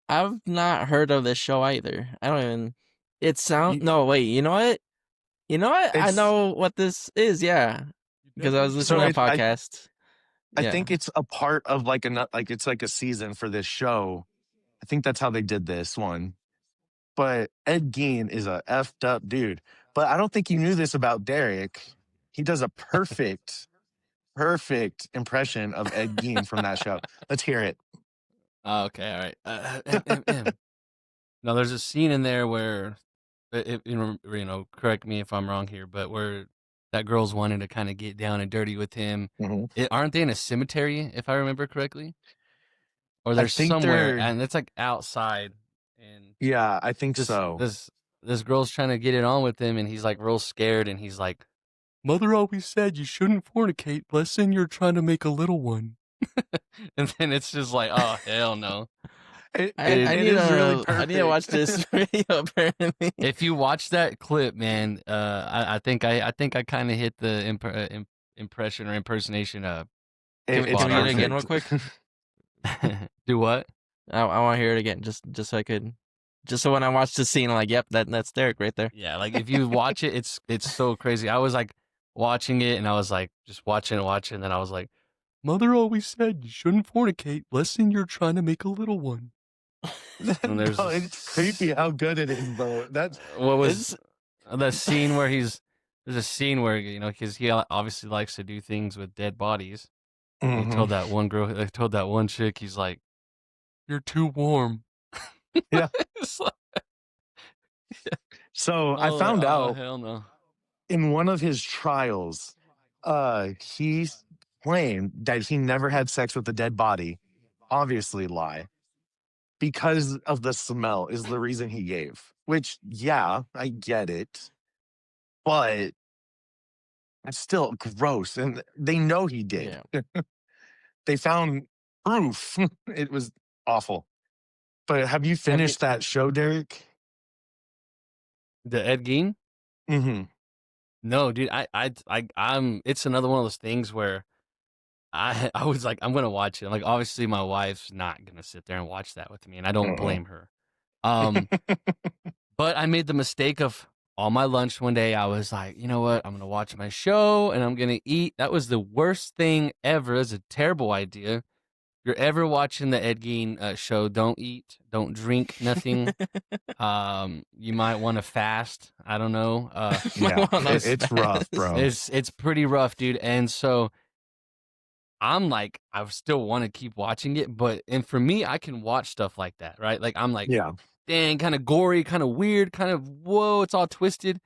Speaker 2: I've not heard of this show either. I don't even. It sounds.
Speaker 1: You,
Speaker 2: No, wait. You know what? You know what? I
Speaker 1: it's
Speaker 2: know what this is. Yeah, because I was listening to a podcast.
Speaker 1: I
Speaker 2: Yeah.
Speaker 1: think it's a part of like it's like a season for this show. I think that's how they did this one. But Ed Gein is a effed up dude. But I don't think you knew this about Derek. He does a perfect impression of Ed Gein from that show. Let's hear it.
Speaker 3: Okay, all right. Now, there's a scene in there where, correct me if I'm wrong here, but where that girl's wanting to kind of get down and dirty with him.
Speaker 1: Mhm.
Speaker 3: Aren't they in a cemetery, if I remember correctly? Or
Speaker 1: I
Speaker 3: they're
Speaker 1: think
Speaker 3: somewhere, and it's like outside, and
Speaker 1: yeah, I think
Speaker 3: this
Speaker 1: so.
Speaker 3: this girl's trying to get it on with him, and he's like real scared, and he's like, "Mother always said you shouldn't fornicate, unless then you're trying to make a little one." And then it's just like, oh hell no.
Speaker 2: I need to watch this video. Apparently,
Speaker 3: If you watch that clip, man, I think I kind of hit the impression or impersonation.
Speaker 2: Can we hear it again real quick?
Speaker 3: Do what?
Speaker 2: I want to hear it again, just so I could, just so when I watch the scene, I'm like, yep, that's Derek right there.
Speaker 3: Yeah, like if you watch it, it's so crazy. I was like watching it, and I was like just watching, and then I was like, "Mother always said you shouldn't fornicate, unless then you're trying to make a little one." And there's
Speaker 1: No, it's creepy how good it is, though. That's
Speaker 3: what was the scene where there's a scene where because he obviously likes to do things with dead bodies. He told that one girl, told that one chick, he's like, "You're too warm."
Speaker 1: Yeah.
Speaker 3: It's like,
Speaker 1: So I found out
Speaker 3: hell no.
Speaker 1: in one of his trials, he claimed that he never had sex with a dead body. Obviously, lie. Because of the smell is the reason he gave. Which, yeah, I get it, but it's still gross, and they know he did.
Speaker 2: Yeah.
Speaker 1: They found proof. It was awful. But have you finished that show, Derek?
Speaker 3: The Ed Gein?
Speaker 1: Mm-hmm.
Speaker 3: No, dude. I'm. It's another one of those things where I was like, I'm gonna watch it. Like, obviously, my wife's not gonna sit there and watch that with me, and I don't blame her. But I made the mistake of on my lunch one day. I was like, you know what? I'm gonna watch my show and I'm gonna eat. That was the worst thing ever. It's a terrible idea. If you're ever watching the Ed Gein show, don't eat, don't drink, nothing. You might want to fast. I don't know.
Speaker 1: Yeah, it's rough, bro.
Speaker 3: It's pretty rough, dude. And so I'm like, I still want to keep watching it, and for me, I can watch stuff like that, right? Like I'm like,
Speaker 1: Yeah.
Speaker 3: dang, kind of gory, kind of weird, kind of whoa, it's all twisted.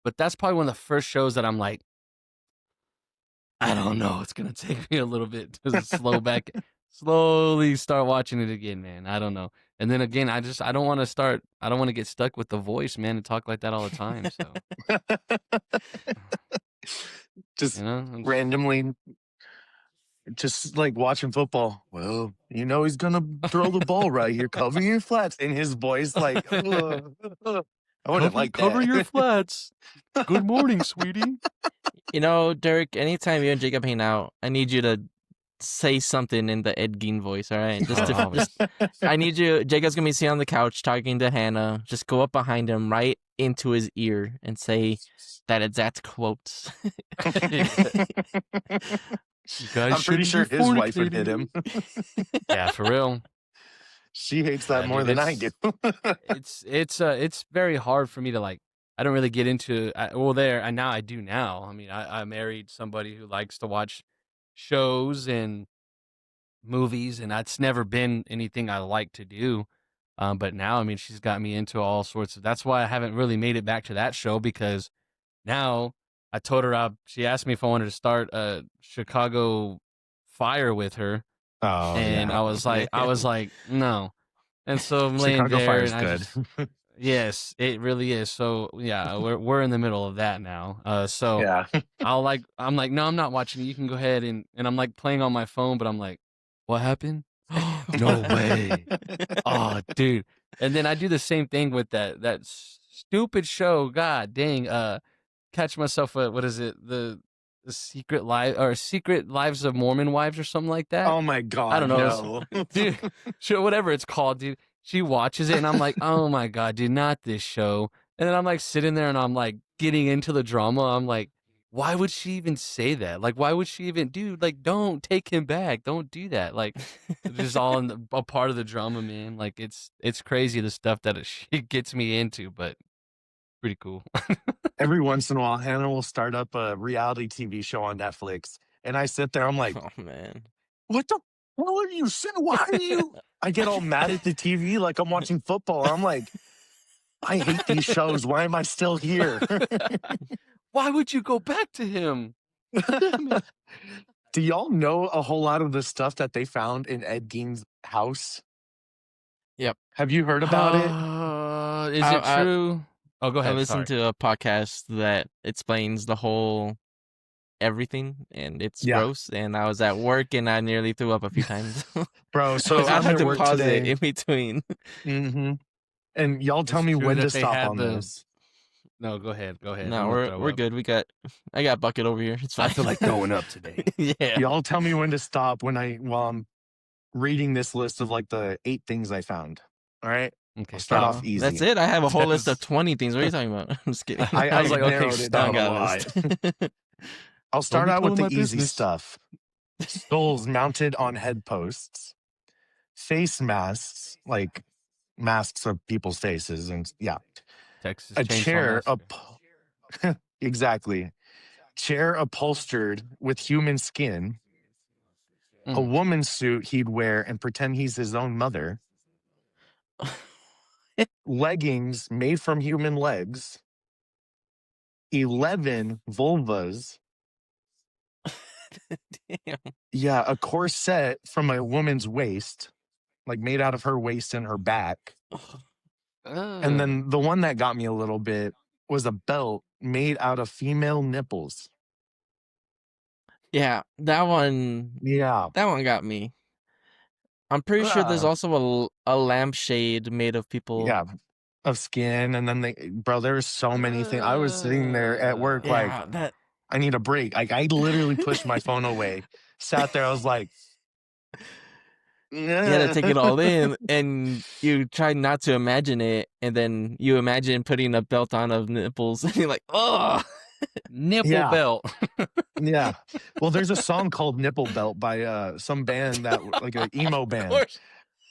Speaker 3: But that's probably one of the first shows that I'm like, I don't know, it's gonna take me a little bit to slowly start watching it again, man. I don't know. And then again, I don't want to get stuck with the voice, man, and talk like that all the time. So
Speaker 1: Just randomly, just like watching football. Well, he's gonna throw the ball right here. Cover your flats. In his voice, like, I wouldn't like that.
Speaker 3: Cover your flats. Good morning, sweetie.
Speaker 2: Derek, anytime you and Jacob hang out, I need you to say something in the Ed Gein voice, all right? I need you. Jacob's gonna be sitting on the couch talking to Hannah. Just go up behind him, right into his ear, and say that exact quote.
Speaker 1: I'm pretty sure his wife would hit him.
Speaker 3: Yeah, for real.
Speaker 1: She hates that more than I do.
Speaker 3: It's very hard for me to like. I don't really get into and now I do now. I mean, I married somebody who likes to watch shows and movies, and that's never been anything I like to do. But now, I mean, she's got me into all sorts of. That's why I haven't really made it back to that show, because now I told her she asked me if I wanted to start a Chicago fire with her,
Speaker 1: Oh,
Speaker 3: and
Speaker 1: yeah.
Speaker 3: I was like, no. And so I'm laying
Speaker 1: Chicago
Speaker 3: there,
Speaker 1: Fire is
Speaker 3: and I
Speaker 1: good.
Speaker 3: just, yes, it really is. So yeah, we're in the middle of that now. So
Speaker 1: Yeah.
Speaker 3: I'm like, no, I'm not watching it. You can go ahead, and I'm like playing on my phone, but I'm like, what happened? No way. Oh, dude. And then I do the same thing with that stupid show. God dang. Catch myself. What is it? The Secret Lives of Mormon Wives or something like that.
Speaker 1: Oh, my
Speaker 3: I
Speaker 1: God,
Speaker 3: don't know,
Speaker 1: no.
Speaker 3: dude. Sure, whatever it's called, dude. She watches it, and I'm like, oh my god, dude, not this show. And then I'm like sitting there, and I'm like getting into the drama. I'm like, why would she even say that? Like, why would she even, dude? Like, don't take him back. Don't do that. Like, it's just all a part of the drama, man. Like, it's crazy the stuff that she gets me into, but pretty cool.
Speaker 1: Every once in a while, Hannah will start up a reality TV show on Netflix. And I sit there, I'm like,
Speaker 2: Oh man.
Speaker 1: what the hell are you saying? Why are you? I get all mad at the TV like I'm watching football. I'm like, I hate these shows. Why am I still here?
Speaker 3: Why would you go back to him? Damn it.
Speaker 1: Do y'all know a whole lot of the stuff that they found in Ed Gein's house?
Speaker 2: Yep.
Speaker 1: Have you heard about it?
Speaker 3: Is it true? Oh, go
Speaker 2: I
Speaker 3: ahead.
Speaker 2: listened to a podcast that explains the whole everything, and it's
Speaker 1: Yeah.
Speaker 2: gross. And I was at work, and I nearly threw up a few times.
Speaker 1: Bro, so
Speaker 2: I
Speaker 1: I'm
Speaker 2: had
Speaker 1: at
Speaker 2: to
Speaker 1: work
Speaker 2: pause it
Speaker 1: today.
Speaker 2: in between.
Speaker 1: Mm-hmm. And y'all tell
Speaker 3: It's
Speaker 1: me
Speaker 3: true
Speaker 1: when
Speaker 3: that
Speaker 1: to
Speaker 3: they
Speaker 1: stop
Speaker 3: had
Speaker 1: on this.
Speaker 3: No, go ahead. Go ahead.
Speaker 2: No,
Speaker 3: I'm gonna throw
Speaker 2: we're
Speaker 3: up.
Speaker 2: good. I got bucket over here. It's fine.
Speaker 3: I feel like throwing up today.
Speaker 2: Yeah.
Speaker 1: Y'all tell me when to stop while I'm reading this list of like the 8 things I found. All right.
Speaker 3: Okay,
Speaker 1: I'll start
Speaker 3: stop.
Speaker 1: off easy.
Speaker 2: That's it. I have a whole list of
Speaker 1: Because
Speaker 2: 20 things. What are you talking about? I'm just kidding.
Speaker 1: I
Speaker 3: was like, okay,
Speaker 1: narrowed it
Speaker 3: stop.
Speaker 1: down a
Speaker 2: got a
Speaker 1: lot.
Speaker 2: list.
Speaker 1: I'll start
Speaker 3: be
Speaker 1: out with
Speaker 3: telling
Speaker 1: the
Speaker 3: my
Speaker 1: easy
Speaker 3: business.
Speaker 1: stuff. Skulls mounted on head posts, face masks, like masks of people's faces, and yeah,
Speaker 3: Texas
Speaker 1: a
Speaker 3: Chainsaw
Speaker 1: chair
Speaker 3: Massacre.
Speaker 1: exactly. Chair upholstered with human skin, a
Speaker 3: Mm.
Speaker 1: woman's suit he'd wear and pretend he's his own mother, leggings made from human legs, 11 vulvas.
Speaker 2: Damn.
Speaker 1: Yeah, a corset from a woman's waist, like made out of her waist and her back. And then the one that got me a little bit was a belt made out of female nipples.
Speaker 2: Yeah, that one
Speaker 1: Yeah.
Speaker 2: got me. I'm pretty sure there's also a lampshade made of people.
Speaker 1: Yeah. Of skin. And then bro, there's so many things. I was sitting there at work like,
Speaker 2: Yeah, that
Speaker 1: I need a break. Like I literally pushed my phone away, sat there. I was like,
Speaker 2: you had to take it all in, and you try not to imagine it, and then you imagine putting a belt on of nipples, and you're like, oh,
Speaker 3: Nipple belt.
Speaker 1: Yeah. Well, there's a song called Nipple Belt by some band that like an emo band.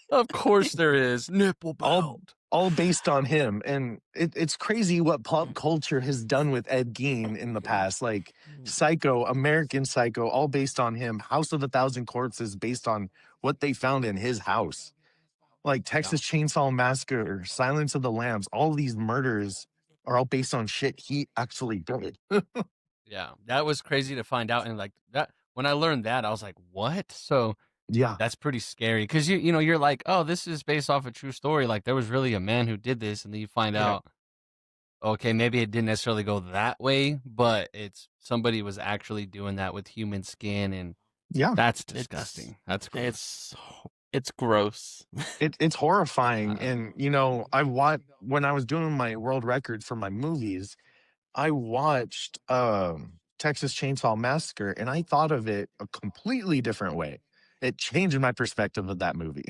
Speaker 3: Of course there is. Nipple belt.
Speaker 1: All based on him. And it's crazy what pop culture has done with Ed Gein in the past. Like Psycho, American Psycho, all based on him. House of a Thousand Corpses based on what they found in his house. Like Texas Chainsaw Massacre, Silence of the Lambs, all these murders are all based on shit he actually did.
Speaker 3: Yeah, that was crazy to find out. And like that, when I learned that, I was like, what? So
Speaker 1: Yeah.
Speaker 3: that's pretty scary. Cause you know, you're like, oh, this is based off a true story. Like there was really a man who did this. And then you find out, okay, maybe it didn't necessarily go that way, but it's somebody was actually doing that with human skin. And
Speaker 1: Yeah.
Speaker 3: that's disgusting. That's
Speaker 2: gross. It's gross.
Speaker 1: It's horrifying. And you know, when I was doing my world record for my movies, I watched Texas Chainsaw Massacre and I thought of it a completely different way. It changed my perspective of that movie.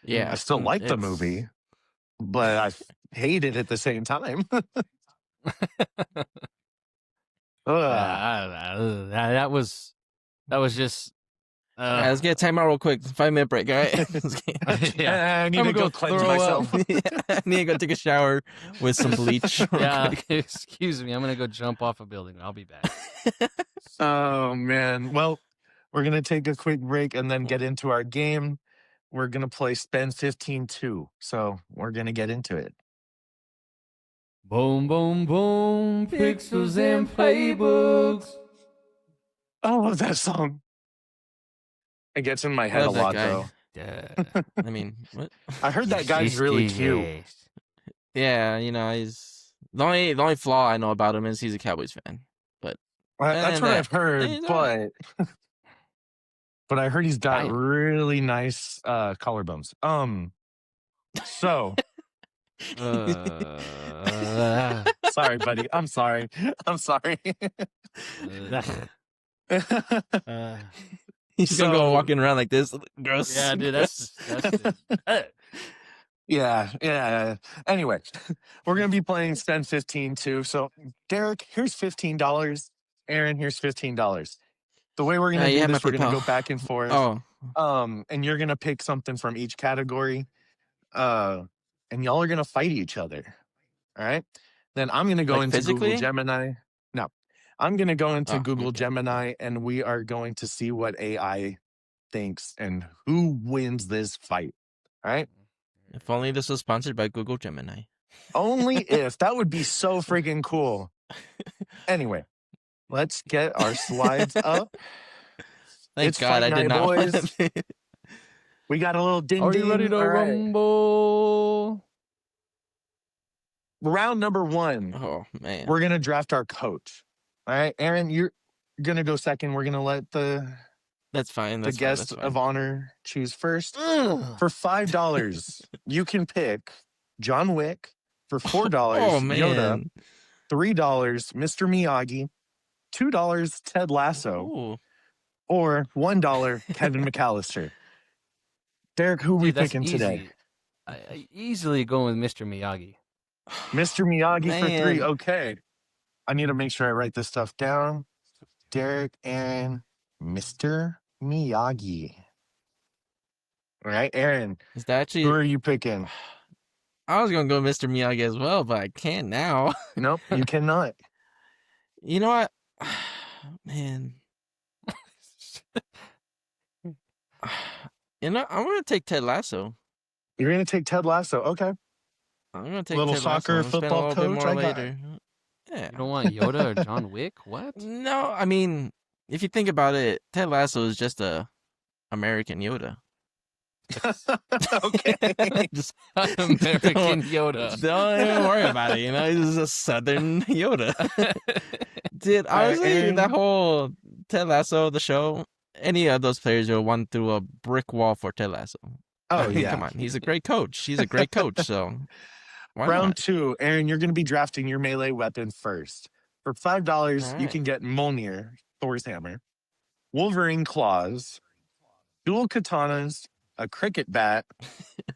Speaker 2: Yeah.
Speaker 1: I still like the movie, but I hate it at the same time.
Speaker 3: That was just.
Speaker 2: Let's get a timeout real quick. 5-minute break, all right?
Speaker 1: I need to go cleanse myself.
Speaker 2: I need to go take a shower with some bleach.
Speaker 3: Yeah, excuse me. I'm going to go jump off a building. I'll be back.
Speaker 1: Oh, man. Well, we're going to take a quick break and then get into our game. We're going to play Spend 15-2. So we're going to get into it.
Speaker 3: Boom, boom, boom. Pixels and playbooks.
Speaker 1: I love that song. It gets in my
Speaker 2: I
Speaker 1: head a
Speaker 2: love that
Speaker 1: lot,
Speaker 2: guy.
Speaker 1: though.
Speaker 2: I mean, what?
Speaker 1: I heard that guy's really cute.
Speaker 2: Yeah, you know, he's the only flaw I know about him is he's a Cowboys fan. But
Speaker 1: That's what I've heard,
Speaker 2: he's all right.
Speaker 1: but I heard he's got
Speaker 3: Damn.
Speaker 1: really nice collarbones. So sorry, buddy. I'm sorry. I'm sorry.
Speaker 2: He's gonna go walking around like this. Gross.
Speaker 3: Yeah, dude, that's disgusting.
Speaker 1: Yeah. Anyway, we're gonna be playing spend 15 too. So Derek, here's $15. Aaron, here's $15. The way we're gonna
Speaker 2: you
Speaker 1: do
Speaker 2: have my
Speaker 1: this, we're gonna
Speaker 2: PayPal.
Speaker 1: go back and forth.
Speaker 2: Oh,
Speaker 1: And you're gonna pick something from each category. And y'all are gonna fight each other. All right. Then I'm gonna go
Speaker 2: Like
Speaker 1: into
Speaker 2: physically?
Speaker 1: Google Gemini. No, I'm gonna go into
Speaker 2: Oh,
Speaker 1: Google
Speaker 2: okay.
Speaker 1: Gemini, and we are going to see what AI thinks and who wins this fight. All right.
Speaker 2: If only this was sponsored by Google Gemini.
Speaker 1: Only if. That would be so freaking cool. Anyway, let's get our slides up.
Speaker 2: Thank
Speaker 1: It's
Speaker 2: God
Speaker 1: fight
Speaker 2: I did
Speaker 1: night,
Speaker 2: not.
Speaker 1: boys. We got a little ding
Speaker 3: Are
Speaker 1: ding.
Speaker 3: you ready to
Speaker 1: All right.
Speaker 3: rumble?
Speaker 1: Round number 1.
Speaker 2: Oh man.
Speaker 1: We're gonna draft our coach. All right, Aaron, you're gonna go second. We're gonna let the
Speaker 2: That's fine. That's
Speaker 1: guest
Speaker 2: fine.
Speaker 1: of honor choose first. For $5, you can pick John Wick. For $4,
Speaker 2: Oh
Speaker 1: Yoda.
Speaker 2: man.
Speaker 1: $3, Mr. Miyagi. $2, Ted Lasso.
Speaker 2: Ooh.
Speaker 1: Or $1, Kevin McAllister. Derek, who are we
Speaker 3: Dude, that's
Speaker 1: picking today?
Speaker 3: I easily going with Mr. Miyagi.
Speaker 1: Mr. Miyagi for $3.
Speaker 2: Man.
Speaker 1: Okay. I need to make sure I write this stuff down. Derek and Mr. Miyagi. All right, Aaron,
Speaker 2: Is that actually?
Speaker 1: who are you picking?
Speaker 2: I was gonna go Mr. Miyagi as well, but I can't now.
Speaker 1: Nope, you cannot.
Speaker 2: You know what? Man. You know, I'm gonna take Ted Lasso.
Speaker 1: You're going to take Ted Lasso. Okay.
Speaker 2: I'm gonna take
Speaker 1: Little
Speaker 2: Ted
Speaker 1: soccer,
Speaker 2: Lasso. Spend a
Speaker 1: football
Speaker 2: little bit
Speaker 1: coach,
Speaker 2: more
Speaker 1: I got
Speaker 2: later. Yeah.
Speaker 3: You don't want Yoda or John Wick? What?
Speaker 2: No, I mean, if you think about it, Ted Lasso is just a American Yoda.
Speaker 1: Okay.
Speaker 2: Just
Speaker 3: American Yoda.
Speaker 2: Don't even worry about it. You know, he's a Southern Yoda. Dude, honestly,
Speaker 1: Aaron.
Speaker 2: that whole Ted Lasso, the show, any of those players will run through a brick wall for Ted Lasso.
Speaker 1: Oh,
Speaker 2: I mean,
Speaker 1: yeah.
Speaker 2: come on, he's a great coach. He's a great coach. So why
Speaker 1: Round
Speaker 2: not?
Speaker 1: 2, Aaron, you're going to be drafting your melee weapon first. For $5, you
Speaker 2: Alright.
Speaker 1: can get Mjolnir, Thor's hammer, Wolverine claws, dual katanas, a cricket bat,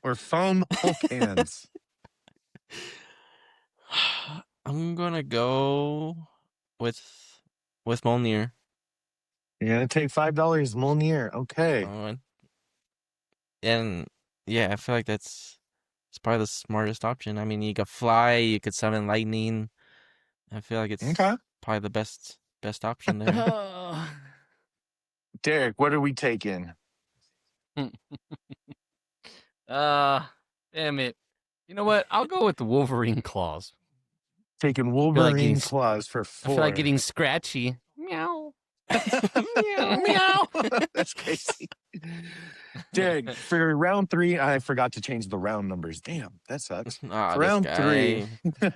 Speaker 1: or foam Hulk hands.
Speaker 2: I'm gonna go with Mjolnir.
Speaker 1: You're going to take $5 Mjolnir. Okay.
Speaker 2: And yeah, I feel like it's probably the smartest option. I mean, you could fly, you could summon lightning. I feel like it's
Speaker 1: Okay.
Speaker 2: probably the best option there.
Speaker 1: Derek, what are we taking?
Speaker 3: Damn it. You know what? I'll go with the Wolverine claws.
Speaker 1: Taking Wolverine
Speaker 3: getting-
Speaker 1: claws for 4.
Speaker 3: I feel like getting scratchy. Meow.
Speaker 1: meow, meow. That's crazy. Derek, for round 3, I forgot to change the round numbers. Damn, that sucks.
Speaker 2: Ah,
Speaker 1: For
Speaker 2: this
Speaker 1: round
Speaker 2: guy.
Speaker 1: 3,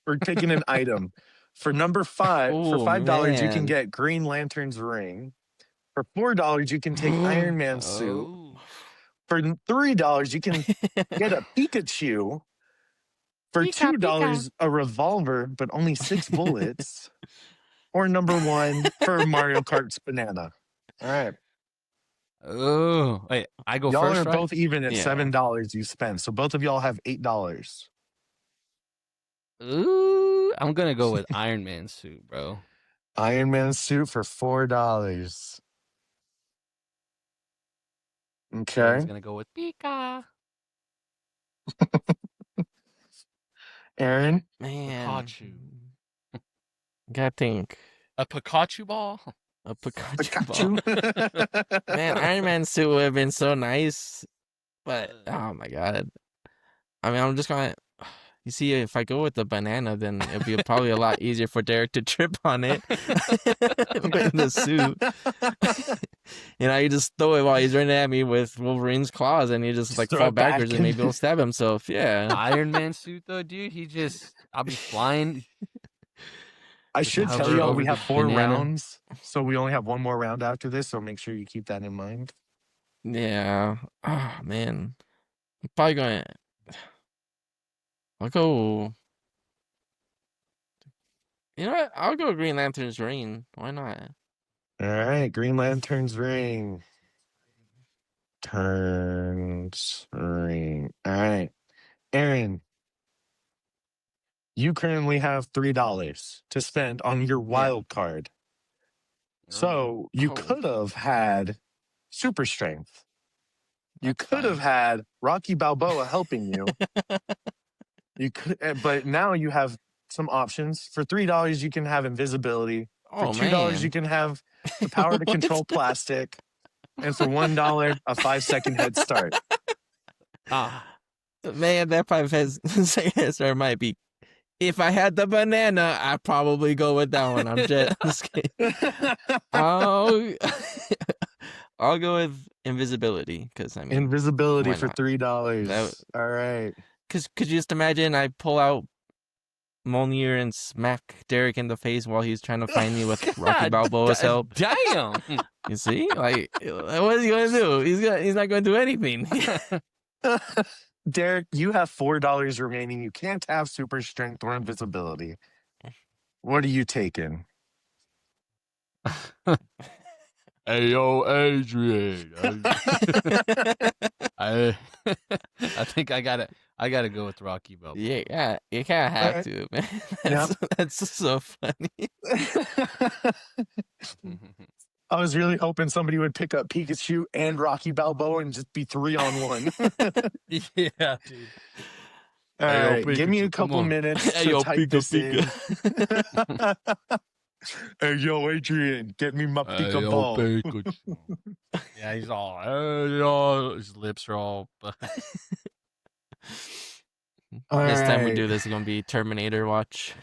Speaker 1: we're taking an item. For number 5, for
Speaker 2: Oh,
Speaker 1: $5, you can
Speaker 2: man.
Speaker 1: get Green Lantern's ring. For $4, you can take Iron Man's suit.
Speaker 2: Oh.
Speaker 1: For $3, you can get a Pikachu. For $2, a revolver, but only 6 bullets. Or number 1 for Mario Kart's banana. All right.
Speaker 3: Oh, wait, I go
Speaker 1: Y'all
Speaker 3: first,
Speaker 1: are
Speaker 3: right?
Speaker 1: both even at
Speaker 2: Yeah.
Speaker 1: $7 you spend. So both of y'all have $8.
Speaker 3: Ooh, I'm gonna go with Iron Man suit, bro.
Speaker 1: Iron Man suit for $4.
Speaker 3: I'm
Speaker 1: Okay.
Speaker 3: gonna go with Pika.
Speaker 1: Aaron?
Speaker 2: Man.
Speaker 3: Pikachu.
Speaker 2: Gotta think.
Speaker 3: A Pikachu ball?
Speaker 2: A Pikachu. ball.
Speaker 1: Pikachu?
Speaker 2: Man, Iron Man suit would have been so nice. But, oh my God. I mean, I'm just gonna. You see, if I go with the banana, then it'll be probably a lot easier for Derek to trip on it in the suit. You just throw it while he's running at me with Wolverine's claws, and you just like
Speaker 1: Throw
Speaker 2: fall
Speaker 1: it back
Speaker 2: backwards, and maybe he'll stab himself. Yeah.
Speaker 3: Iron Man suit though, dude. I'll be flying.
Speaker 1: I
Speaker 3: Just
Speaker 1: should tell
Speaker 3: hover
Speaker 1: y'all
Speaker 3: over
Speaker 1: we
Speaker 3: the
Speaker 1: have 4
Speaker 3: banana.
Speaker 1: rounds, so we only have one more round after this. So make sure you keep that in mind.
Speaker 2: Yeah. Oh man. I'm probably going. I'll go. You know what? I'll go Green Lantern's ring. Why not?
Speaker 1: All right, Green Lantern's ring. Turns ring. All right, Aaron, you currently have $3 to spend on your wild card. So you
Speaker 2: Oh.
Speaker 1: could have had super strength. You
Speaker 2: That's
Speaker 1: could have
Speaker 2: fine.
Speaker 1: had Rocky Balboa helping you. You could, but now you have some options. For $3, you can have invisibility. For
Speaker 2: Oh
Speaker 1: $2,
Speaker 2: man.
Speaker 1: you can have the power to control plastic. And for $1, a 5-second head start.
Speaker 2: Man, that 5-second head start might be. If I had the banana, I'd probably go with that one. I'm just kidding. I'll go with invisibility because
Speaker 1: Invisibility
Speaker 2: why
Speaker 1: for
Speaker 2: not?
Speaker 1: $3. All right.
Speaker 2: Because could you just imagine I pull out Mjolnir and smack Derek in the face while he's trying to find me with Rocky Balboa's help?
Speaker 3: Damn.
Speaker 2: You see, like, what is he going to do? He's not going to do anything.
Speaker 1: Derek, you have $4 remaining. You can't have super strength or invisibility. What are you taking?
Speaker 3: Hey yo, Adrian. I think I gotta go with Rocky Balboa.
Speaker 2: Yeah, you kind of have to, man. That's so funny.
Speaker 1: I was really hoping somebody would pick up Pikachu and Rocky Balboa and just be 3-on-1
Speaker 3: Yeah, dude.
Speaker 1: All
Speaker 3: Hey, yo,
Speaker 1: right, give me a
Speaker 3: Pikachu, come
Speaker 1: couple
Speaker 3: on.
Speaker 1: minutes
Speaker 2: Hey,
Speaker 1: to
Speaker 2: yo,
Speaker 1: type this in. Hey, yo, Adrian, get me my
Speaker 3: Hey,
Speaker 1: Pika
Speaker 3: yo,
Speaker 1: ball.
Speaker 3: Pikachu. Yeah, he's all, hey, yo, his lips are all.
Speaker 2: Next time we
Speaker 1: right.
Speaker 2: do this, it's gonna be Terminator watch.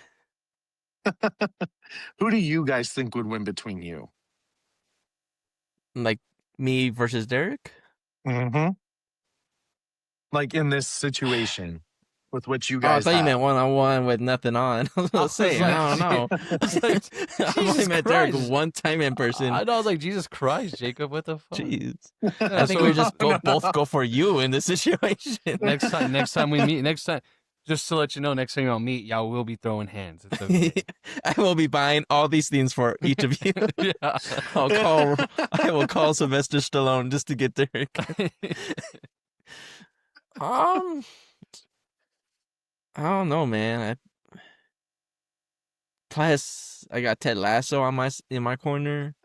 Speaker 1: Who do you guys think would win between you?
Speaker 2: Like me versus Derek?
Speaker 1: Mm-hmm. Like in this situation with what you
Speaker 2: Oh, I
Speaker 1: guys
Speaker 2: thought you
Speaker 1: have.
Speaker 2: meant 1-on-1 with nothing on. I was gonna say, I don't know. I've only met Derek one time in person.
Speaker 3: I know, I was like, Jesus Christ, Jacob, what the fuck?
Speaker 2: Jeez. I think we just both go for you in this situation.
Speaker 3: Next time we meet, just to let you know, next time y'all meet, y'all will be throwing hands. It's okay.
Speaker 2: I will be buying all these things for each of you.
Speaker 3: Yeah.
Speaker 2: I will call Sylvester Stallone just to get Derek. I don't know, man. Plus, I got Ted Lasso in my corner.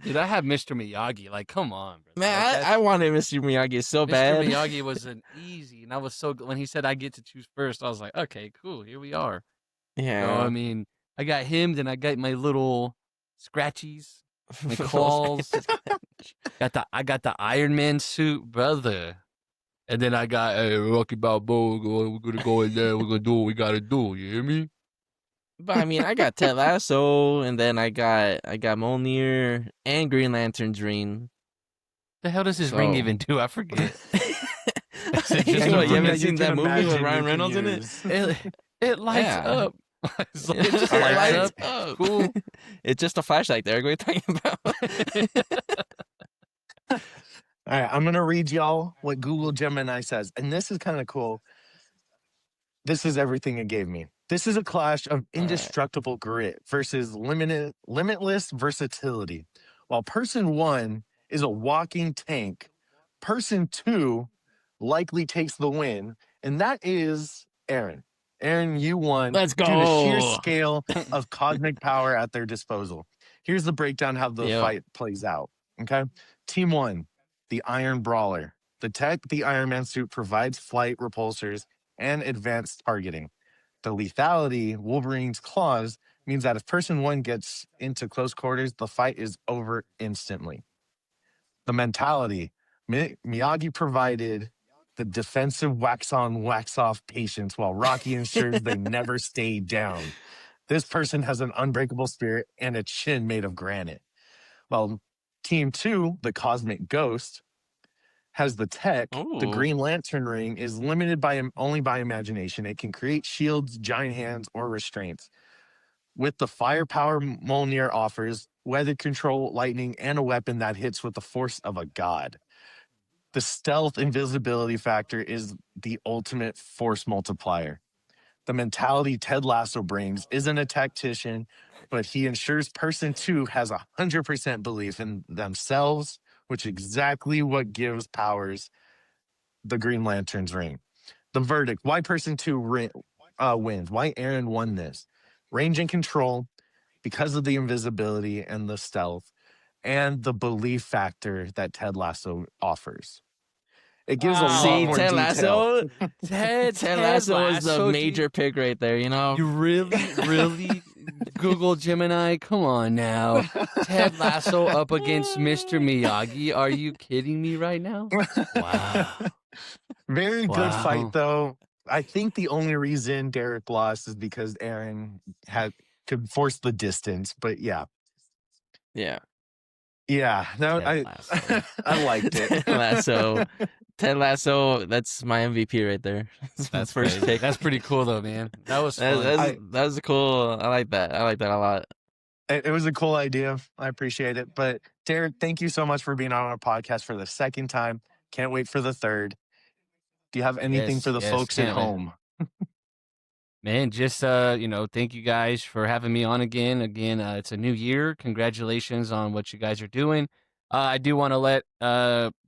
Speaker 3: Dude, I have Mr. Miyagi. Like, come on, bro.
Speaker 2: Man,
Speaker 3: like,
Speaker 2: I wanted Mr. Miyagi so
Speaker 3: Mr.
Speaker 2: bad.
Speaker 3: Miyagi was an easy, and I was so when he said I get to choose first, I was like, okay, cool, here we are.
Speaker 2: Yeah.
Speaker 3: So, I mean, I got him, then I got my little scratchies, my claws. I got the Iron Man suit, brother. And then I got Rocky Balboa. We're gonna go in there. We're gonna do what we gotta do. You hear me?
Speaker 2: But I mean, I got Ted Lasso, and then I got Mjolnir and Green Lantern's ring.
Speaker 3: The hell does his ring even do? I forget.
Speaker 2: You haven't seen that movie with Ryan Reynolds in it?
Speaker 3: It lights up.
Speaker 2: It just lights up.
Speaker 3: Cool.
Speaker 2: It's just a flashlight, Derek. What are you talking about?
Speaker 1: All right, I'm going to read y'all what Google Gemini says. And this is kind of cool. This is everything it gave me. This is a clash of indestructible grit versus limitless versatility. While person 1 is a walking tank, person 2 likely takes the win. And that is Aaron. Aaron, you won.
Speaker 2: Let's go.
Speaker 1: Due to sheer scale of cosmic power at their disposal. Here's the breakdown how the fight plays out. Okay. Team 1, the Iron Brawler. The tech, the Iron Man suit provides flight repulsors and advanced targeting. The lethality, Wolverine's claws, means that if person 1 gets into close quarters, the fight is over instantly. The mentality, Miyagi provided the defensive wax-on, wax-off patience while Rocky ensures they never stay down. This person has an unbreakable spirit and a chin made of granite. While Team 2, the Cosmic Ghost, has the tech. The
Speaker 2: Ooh.
Speaker 1: Green Lantern ring is limited by only by imagination. It can create shields, giant hands, or restraints. With the firepower Mjolnir offers, weather control, lightning, and a weapon that hits with the force of a god. The stealth invisibility factor is the ultimate force multiplier. The mentality Ted Lasso brings isn't a tactician, but he ensures person 2 has 100% belief in themselves, which is exactly what gives powers the Green Lantern's ring. The verdict: why person 2 wins? Why Aaron won this? Range and control, because of the invisibility and the stealth, and the belief factor that Ted Lasso offers. It gives a lot
Speaker 2: See,
Speaker 1: more
Speaker 2: Ted
Speaker 1: detail.
Speaker 2: Lasso. Ted Lasso was the major pick right there. You know.
Speaker 3: You really Google Gemini? Come on now. Ted Lasso up against Mr. Miyagi. Are you kidding me right now? Wow.
Speaker 1: Very good
Speaker 3: Wow.
Speaker 1: fight, though. I think the only reason Derek lost is because Aaron could force the distance. But yeah,
Speaker 2: Yeah.
Speaker 1: no,
Speaker 3: Ted Lasso.
Speaker 1: I liked it.
Speaker 2: Ted Lasso. That's my MVP right there.
Speaker 3: That's
Speaker 2: first
Speaker 3: crazy.
Speaker 2: pick.
Speaker 3: That's pretty cool though, man. That was fun.
Speaker 2: That was cool. I like that. I like that a lot.
Speaker 1: It was a cool idea. I appreciate it. But Derek, thank you so much for being on our podcast for the second time. Can't wait for the third. Do you have anything for the folks at home?
Speaker 3: Man, just thank you guys for having me on again. It's a new year. Congratulations on what you guys are doing. I do want to let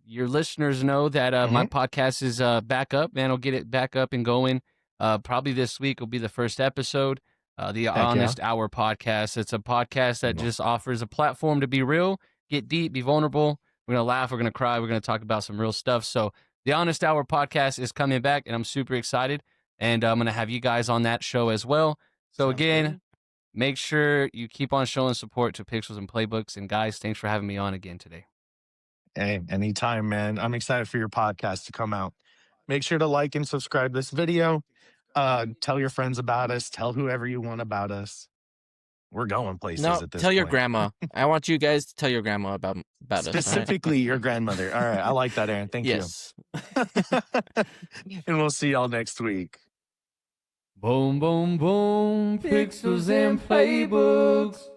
Speaker 3: your listeners know that my podcast is back up. Man, I'll get it back up and going. Probably this week will be the first episode. The Honest Hour podcast. It's a podcast that just offers a platform to be real, get deep, be vulnerable. We're gonna laugh. We're gonna cry. We're gonna talk about some real stuff. So the Honest Hour podcast is coming back, and I'm super excited. And I'm going to have you guys on that show as well. So again, make sure you keep on showing support to Pixels and Playbooks. And guys, thanks for having me on again today.
Speaker 1: Hey, anytime, man. I'm excited for your podcast to come out. Make sure to like and subscribe this video. Tell your friends about us. Tell whoever you want about us. We're going places at this
Speaker 2: tell
Speaker 1: point.
Speaker 2: your grandma. I want you guys to tell your grandma about us.
Speaker 1: Specifically your grandmother. All right. I like that, Aaron. Thank you. And we'll see y'all next week.
Speaker 3: Boom, boom, boom. Pixels and Playbooks.